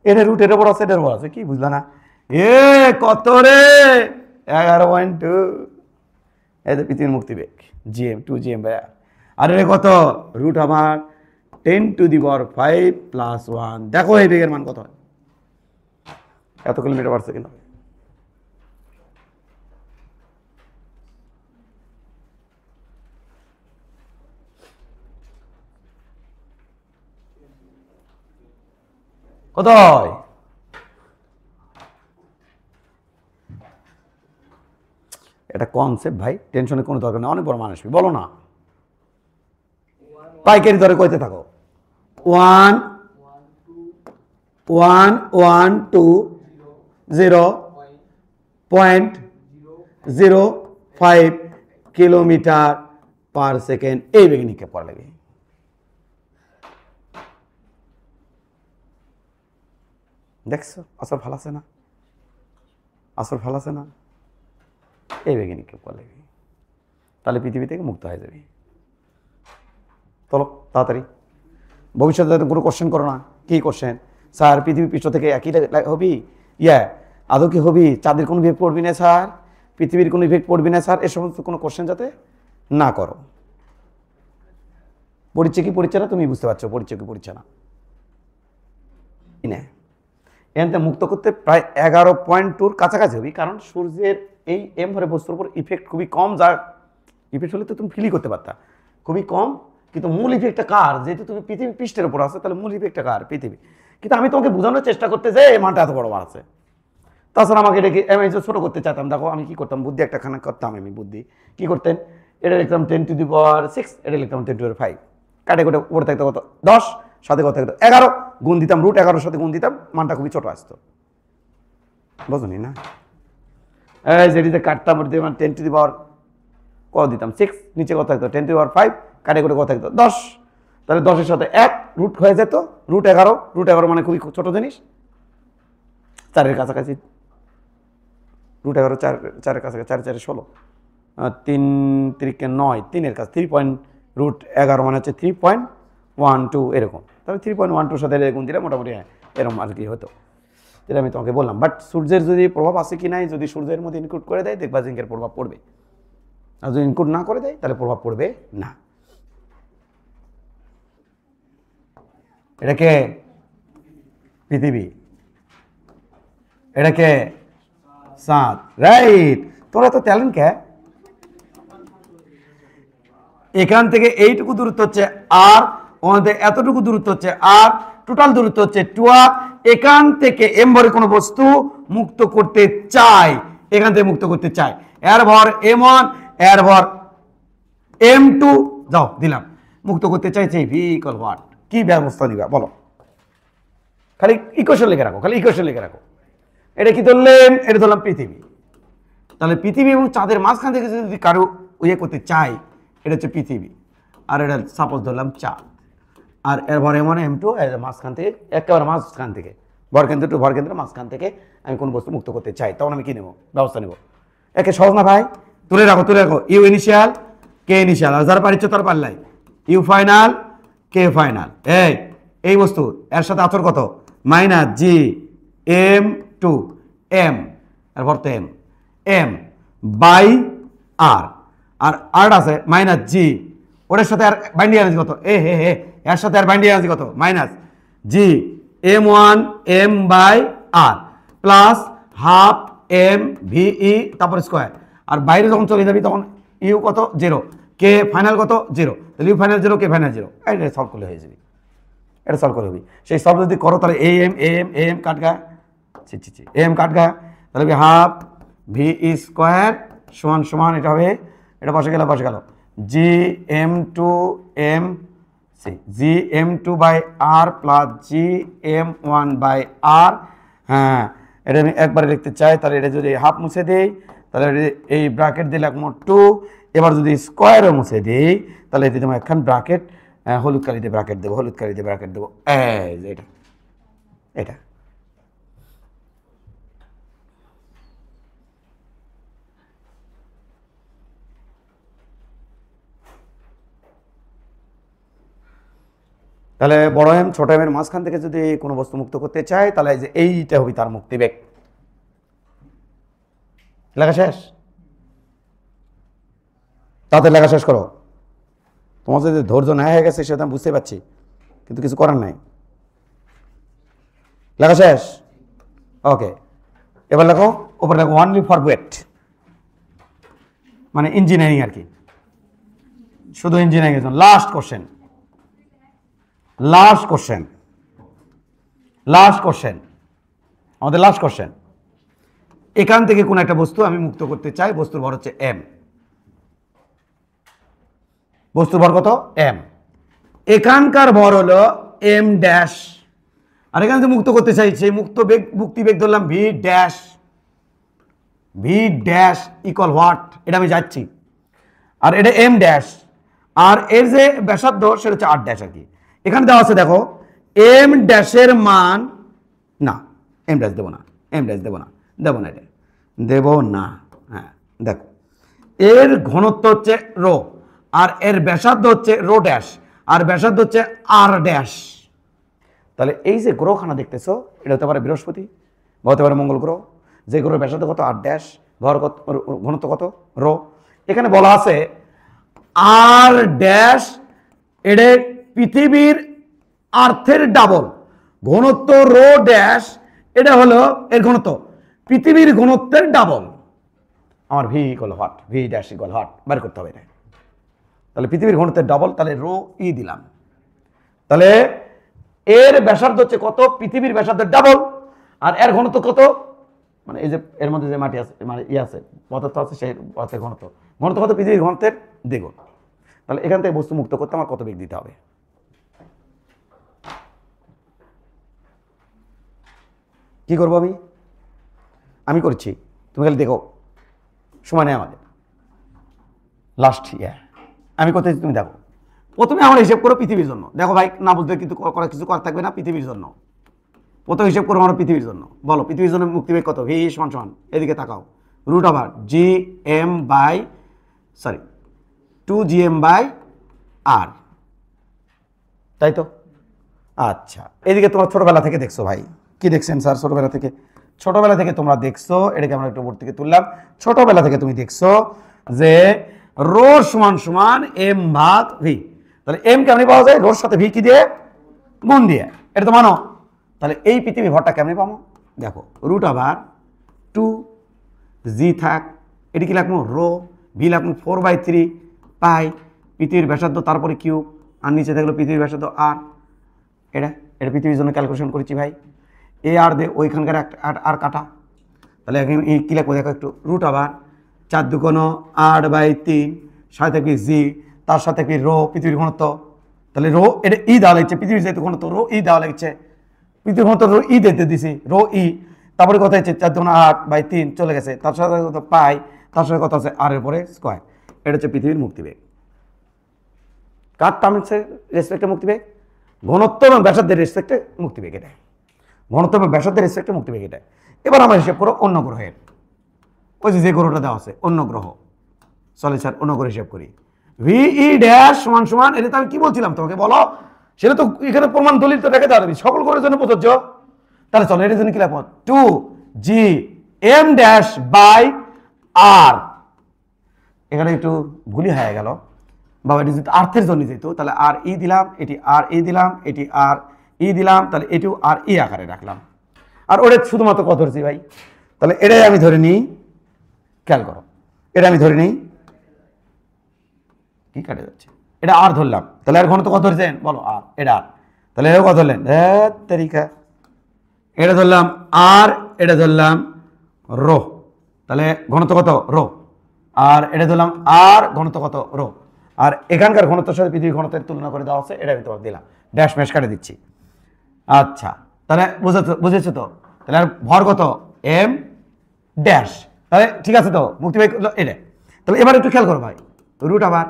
এর রুট এর বড় আছে, এর বড় আছে, কি বুঝলা না? এ কত রে 11.2, এই তো পৃথিবীর মুক্তিবেগ G M 2 G M by R. আর এটা কত রুট আমার 10⁵ প্লাস 1। দেখো এই বেগের মান কত হয়, এত কিলোমিটার পার সেকেন্ড হবে। কত হয়? এটা কনসেপ্ট ভাই, টেনশনের কোনো দরকার নেই, অনেক বড় মানুষ বলো না। পাইকারি দরে কইতে থাকো, 1 1 1 2 0.05 কিলোমিটার পার সেকেন্ড এই বেগে নিক্ষেপ করা লাগে। দেখছো আসর ভালো আছে না, আসর ভালো আছে না, এই বেগে নিক্ষেপ করা লাগে, তাহলে পৃথিবী থেকে মুক্ত হয়ে যাবে। চলো তাড়াতাড়ি, ভবিষ্যতে যাতে কোনো কোশ্চেন করো না। কি কোশ্চেন? স্যার পৃথিবী পৃষ্ঠ থেকে একই হবি, আদৌ কি হবি, চাঁদের কোনো ইফেক্ট পড়বি না স্যার, পৃথিবীর কোনো ইফেক্ট পড়বি না স্যার, এ সমস্ত কোনো কোশ্চেন যাতে না করো। পরিচয় কি পরিচয় না তুমি বুঝতে পারছো, পরিচয় কি পরিচয় না এখানে মুক্ত করতে প্রায় 11.2 কাছাকাছি হবি, কারণ সূর্যের এই এম ভরে বস্তুর উপর ইফেক্ট খুবই কম, যা ইফেক্ট হলে তো তুমি ফিলই করতে পারতা, খুবই কম। কিন্তু মূল ইফেক্টটা কার, যেহেতু তুমি পৃথিবী পৃষ্ঠের উপর আছে, তাহলে মূল ইফেক্টটা কার, পৃথিবী। কিন্তু আমি তোমাকে বোঝানোর চেষ্টা করতে যে এই মানটা এত বড় মান আছে। তাছাড়া আমাকে এটাকে আমি ছোটো করতে চাইতাম, দেখো আমি কি করতাম, বুদ্ধি একটা খানা করতাম, আমি বুদ্ধি কি করতেন, এটা লিখতাম 10⁶, এটা লিখতাম 10⁵, কাটে কোটে উপরে থাকতো কত 10, সাথে কত থাকতো 11, গুণ দিতাম √11 সাথে গুণ দিতাম, মানটা খুবই ছোট আসতো, বুঝলি না? এই যেটিতে কাটতাম ওটি 10⁻, কত দিতাম 6, নিচে কত থাকতো 10⁵, কাটে কোটে কত থাকতো 10, তাহলে 10-এর সাথে 1 রুট হয়ে যেত, √11 মানে খুবই ছোট জিনিস, 4-এর কাছাকাছি, √11 4-এর কাছাকাছি, 4 4 16, 3 3 9, 3-এর কাছে 3.√11 মানে হচ্ছে 3.12 এরকম, তাহলে 3.12 সাথে গুণ দিলে মোটামুটি এরকম আর কি হতো, যেটা আমি তোমাকে বললাম। বাট সূর্যের যদি প্রভাব আছে কি নাই, যদি সূর্যের মধ্যে ইনক্লুড করে দেয় দেখবা জিঙ্কের প্রভাব পড়বে, আর যদি ইনক্লুড না করে দেয় তাহলে প্রভাব পড়বে না। এটাকে পৃথিবী, এটাকে চাঁদ, রাইট। তোরা তো ট্যালেন্ট কে, এখান থেকে এইটুকু দূরত্ব হচ্ছে আর, ওনাদের এতটুকু দূরত্ব হচ্ছে আর, টোটাল দূরত্ব হচ্ছে 2r। এখান থেকে এম ভরে কোনো বস্তু মুক্ত করতে চাই, এখান থেকে মুক্ত করতে চাই, এর ভর m1, এর ভর m2, যাও দিলাম, মুক্ত করতে চাইছে ভি ইকুয়াল হোয়াট, কি ব্যবস্থা নিবা বলো, খালি ইকুয়েশন লিখে রাখো, খালি ইকুয়েশন লিখে রাখো। এটা কি ধরলেন, এটা ধরলাম পৃথিবী, তাহলে পৃথিবী এবং চাঁদের মাঝখান থেকে যদি কারো ইয়ে করতে চাই, এটা হচ্ছে পৃথিবী, আর এটা সাপোজ ধরলাম চাঁদ, আর এর ভর m1 m2, মাঝখান থেকে একেবারে মাঝখান থেকে ভরকেন্দ্র টু ভরকেন্দ্রের মাঝখান থেকে আমি কোন বস্তু মুক্ত করতে চাই, তখন আমি কি নেব, ব্যবস্থা নেব। একে সহজ না ভাই, তুলে রাখো তুলে রাখো, ইউ ইনিশিয়াল কে ইনিশিয়াল, আর যারা পারিচ্ছ তার পারলাই, ইউ ফাইনাল কে ফাইনাল, এই বস্তু এর সাথে আচর কত -g m2 m, আর ভর তো m বাই আর, আর আর আছে -g, ওটার সাথে আর বাইন্ডিং এনার্জি কত, এর সাথে আর বাইন্ডিং এনার্জি কত -g m1 m by R plus half m ve, তারপর স্কোয়ার, আর বাইরে যখন চলে যাবি তখন ইউ কত 0, কে ফাইনাল কত 0, তাহলে ইউ ফাইনাল 0, কে ফাইনাল 0, এটা সলভ করলে হয়ে যাবে, এটা সলভ করে হবি। সেই সলভ যদি করো তাহলে am কাটগা, am কাটগা, তাহলে হাফ ভি স্কোয়ার সমান সমান এটা হবে, এটা বসে গেল G m2 by R plus gm1 by R. হ্যাঁ, এটা আমি একবারে লিখতে চাই, তাহলে এটা যদি হাফ মুছে দেই তাহলে এই ব্র্যাকেট দিলে মোট 2, এবার যদি স্কোয়ারও মুছে দিই তাহলে এতে তোমার একখান ব্র্যাকেট, হলুদ কালিতে ব্র্যাকেট দেবো, এটা এটা তাহলে বড় এম ছোট এম এর মাঝখান থেকে যদি কোনো বস্তু মুক্ত করতে চায় তাহলে যে এইটা হবে তার মুক্তিবেগ। লেখা শেষ, তাদের লেখা শেষ করো। তোমার যে ধৈর্য না হয়ে গেছে সেটা আমি বুঝতে পারছি, কিন্তু কিছু করার নাই। লেখা শেষ? ওকে, এবার লেখো ওপরে লেখো অনলি ফর ওয়েট, মানে ইঞ্জিনিয়ারিং আর কি, শুধু ইঞ্জিনিয়ারিং এর জন্য। Last question, last question, last question, আমাদের লাস্ট কোশ্চেন। এখান থেকে কোন একটা বস্তু আমি মুক্ত করতে চাই, বস্তুর ভর হচ্ছে এম। বস্তুর ভর কত? এম। এখানকার ভর হলো এম ড্যাশ, আর এখান থেকে মুক্ত করতে চাই, সেই মুক্ত বেগ, মুক্তি বেগ ধরলাম V dash. V dash equal what, এটা আমি যাচ্ছি, আর এটা এম ড্যাশ, আর এর যে ব্যাসার্ধ সেটা হচ্ছে আর ড্যাশ আর কি। এখানে দেওয়া আছে দেখো এম ড্যাশের মান, না এম ড্যাশ দেবো না, এম ড্যাশ দেবো না, দেবো না, এটা দেবো না। হ্যাঁ দেখো, এর ঘনত্ব হচ্ছে রো, আর এর ব্যাসার্ধ হচ্ছে রো ড্যাশ, আর ব্যাসার্ধ হচ্ছে আর ড্যাশ। তাহলে এই যে গ্রহখানা দেখতেছো, এটা হতে পারে বৃহস্পতি বা হতে পারে মঙ্গল গ্রহ, যে গ্রহের ব্যাসার্ধ কত আর ড্যাশ, ভর কত, ঘনত্ব কত রো। এখানে বলা আছে আর ড্যাশ এটা পৃথিবীর আর্থের ডাবল, ঘনত্ব রো ড্যাশ এটা হলো এর ঘনত্ব পৃথিবীর ঘনত্বের ডাবল। আমার V equal hot, V dash equal hot বের করতে হবে এটা। তাহলে পৃথিবীর ঘনত্বের ডাবল, তাহলে রো ই দিলাম। তাহলে এর ব্যাসার্ধ হচ্ছে কত? পৃথিবীর ব্যাসার্ধের ডাবল, আর এর ঘনত্ব কত? মানে এই যে এর মধ্যে যে মাটি আছে, মানে ই আছে, পদার্থ আছে, সেই পদার্থের ঘনত্ব, ঘনত্ব কত? পৃথিবীর ঘনত্বের দ্বিগুণ। তাহলে এখান থেকে বস্তু মুক্ত করতে আমার কত বেগ দিতে হবে? কি করবো আমি করছি, তুমি খালি দেখো, সময় নেই আমাদের। লাস্ট আমি করতেছি, তুমি দেখো। প্রথমে আমার হিসেব করো পৃথিবীর জন্য। দেখো ভাই, না বুঝতে কিন্তু কিছু করার থাকবে না, পৃথিবীর জন্য প্রথমে হিসেব করো আমার পৃথিবীর জন্য। বলো পৃথিবীর জন্য মুক্তিবেগ কত? ভি সমান সমান, এদিকে তাকাও, root over G M by, sorry 2gm by R, তাই তো? আচ্ছা, এদিকে তোমরা ছোটবেলা থেকে দেখছো ভাই, কি দেখছেন স্যার? ছোটবেলা থেকে, ছোটবেলা থেকে তোমরা দেখছো, এটাকে আমরা একটু উপর থেকে তুললাম। ছোটবেলা থেকে তুমি দেখছো যে রো সমান সমান এম ভাগ ভি। তাহলে এম কেমনি পাওয়া যায়? রোর সাথে ভি কি দিয়ে? গুণ দিয়ে। এটা তো মানো। তাহলে এই পৃথিবী ভরটা কেমনি পাবো? দেখো, রুট ওভার 2g থাক, এটি কি লাগবো? রো, ভি লাগবো 4/3 পাই পৃথিবীর ব্যাসার্ধ, তারপরে কিউব, আর নিচে থাকলো পৃথিবীর ব্যাসার্ধ আর। এটা এটা পৃথিবীর জন্য ক্যালকুলেশন করেছি ভাই। এ আর দে ওইখানকার একটা আর কাটা, তাহলে এই কী লাগবে দেখো একটু, রুট ওভার 4 দুগুণ 8/3, সাথে থাকবে জি, তার সাথে কি রো, পৃথিবীর ঘনত্ব। তাহলে রো এটা ই দেওয়া লাগছে, পৃথিবীর যেহেতু ঘনত্ব রো ই দেওয়া লাগছে, পৃথিবীর ঘনত্ব রো ই দিতে দিছি, রো ই। তারপরে কথা হচ্ছে 4 দুগুণ 8/3 চলে গেছে, তার সাথে কত পাই, তার সাথে কথা আছে আর এর পরে স্কোয়ার। এটা হচ্ছে পৃথিবীর মুক্তিবেগ। কার টার্মসের রেসপেক্টে মুক্তিবেগ? ঘনত্ব এবং ব্যাসার্ধের রেসপেক্টে মুক্তিবেগ এটা। ঘনত্ব এবং ব্যাসার্ধের রেসপেক্টে মুক্তিবেগ এটা। এবার আমরা হিসেব করো অন্য গ্রহের, ওই যে গ্রহটা দেওয়া আছে অন্য গ্রহ। চলে স্যার অন্য গ্রহ হিসেব করি। ভিই ড্যাশ সমান সমান, এটা তো আমি কি বলছিলাম তোমাকে, বলো? সেটা তো এখানে প্রমাণ দলিল তো রেখে দেওয়া সকল গ্রহের জন্য প্রযোজ্য। তাহলে চলো এটার জন্য কি লাগবো? 2gm ড্যাশ বাই আর। এখানে একটু ভুলই হয়ে গেল বাবা, এটি যদি আর্থের জন্য যেত তাহলে আর ই দিলাম, এটি আর ই দিলাম, এটি আর ই দিলাম, তাহলে এটিও আর ই আকারে রাখলাম। আর ওটা শুধুমাত্র কত ধরছি ভাই? তাহলে এটাই আমি ধরে নিই, খেয়াল করো, এটা আমি ধরে নিই, কি কাটে যাচ্ছে, এটা আর ধরলাম। তাহলে আর ঘনত্ব কত ধরছেন বলো? আর, এটা আর। তাহলে এটাও কত ধরলেন? তারিখা, এটা ধরলাম আর, এটা ধরলাম রো, তাহলে ঘনত্ব কত? রো। আর এটা ধরলাম আর, ঘনত্ব কত? রো। আর এখানকার ঘনত্বের সাথে পৃথিবীর ঘনত্বের তুলনা করে দেওয়া আছে, এটা আমি তোমাকে দিলাম, ড্যাশ ম্যাশ কাটে দিচ্ছি। আচ্ছা, তাহলে বুঝেছো তো? তাহলে আর ভর কত? M dash. তাহলে ঠিক আছে তো, মুক্তিবেগ এটা। তাহলে এবার একটু খেয়াল করো ভাই, রুট আবার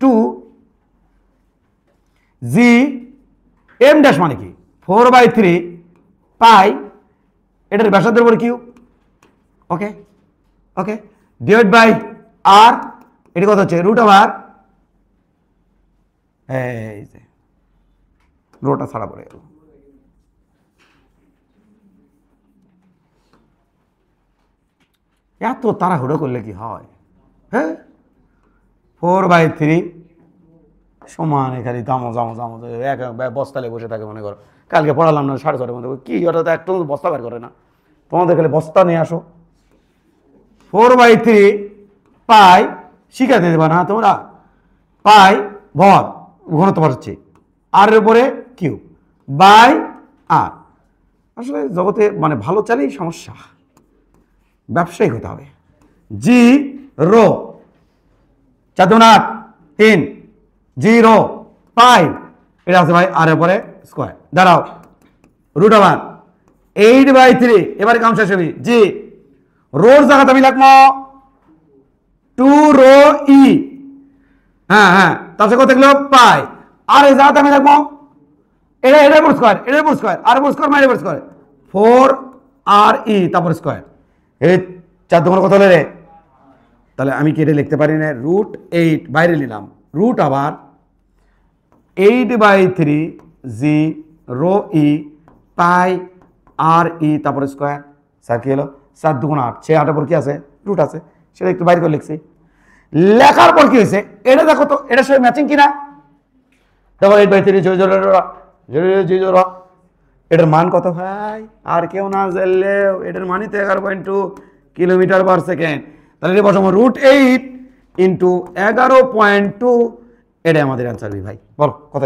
2gm ড্যাশ মানে কি? 4/3 পাই, এটার ব্যাসার্ধের উপর Q, okay okay, divide by R, এটি কত হচ্ছে? রুট ওভার, এই যে রোটা ছাড়া পড়ে গেল। এত তাড়াহুড়ো করলে কি হয়? হ্যাঁ, 4/3 সমান এখানে দামো জামো জামো এক বস্তালে বসে থাকে মনে করো কালকে পড়ালাম না 6:30 মধ্যে কি ওটা তো একটা বস্তা বের করে না তোমাদের খালি বস্তা নিয়ে আসো 4/3 পাই শিখাতে দেবা না তোমরা পাই ভর ঘনত্ব বসাচ্ছি আর এর উপরে কিউ বাই আর আসলে জগতে মানে ভালো চালেই সমস্যা ব্যবসায়ী হতে হবে জি রো 4×8 3 0 পাই এটা আছে ভাই আর এর উপরে স্কোয়ার দাঁড়াও √8/3 এবারে কাম শেষ হবি জি রোর জায়গাতে আমি লিখবো 2 রো ই হ্যাঁ হ্যাঁ তারপরে কত লিখলো পাই আর এই জায়গাতে আমি লিখবো এটা উপর স্কোয়ার আর উপর স্কোয়ার মাইনাস স্কোয়ার 4 আর ই তারপর স্কোয়ার এই 4 কত হলো রে তাহলে আমি কি এটা লিখতে পারি না √8 বাইরে নিলাম রুট আবার 8/3 জি রো ই পাই আর ই তারপরে স্কোয়ার স্যার কি হলো 4×8 সে 8 পর কি আছে রুট আছে সেটা একটু বাইরে করে লিখছি লেখার পর কি হয়েছে এটা দেখো তো এটা সব ম্যাচিং কিনা তারপর 8/3 জোর এটার মান কত ভাই আর কেউ না জানলেও এটার মানই তো 11.2 কিলোমিটার/সেকেন্ড তাহলে এটা বসাবো √8 × 11.2 এটাই আমাদের অ্যান্সার ভাই বল কত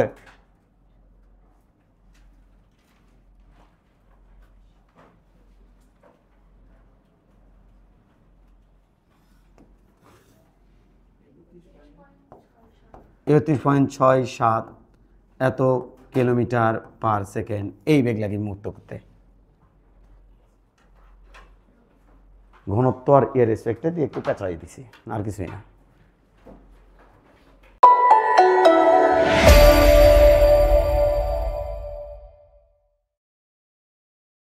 (31.67) এত কিলোমিটার/সেকেন্ড এই বেগ লাগে মুক্ত করতে ঘনত্ব আর এর রেসপেক্টে দিয়ে একটু পেঁচাই দিছি আর কিছুই না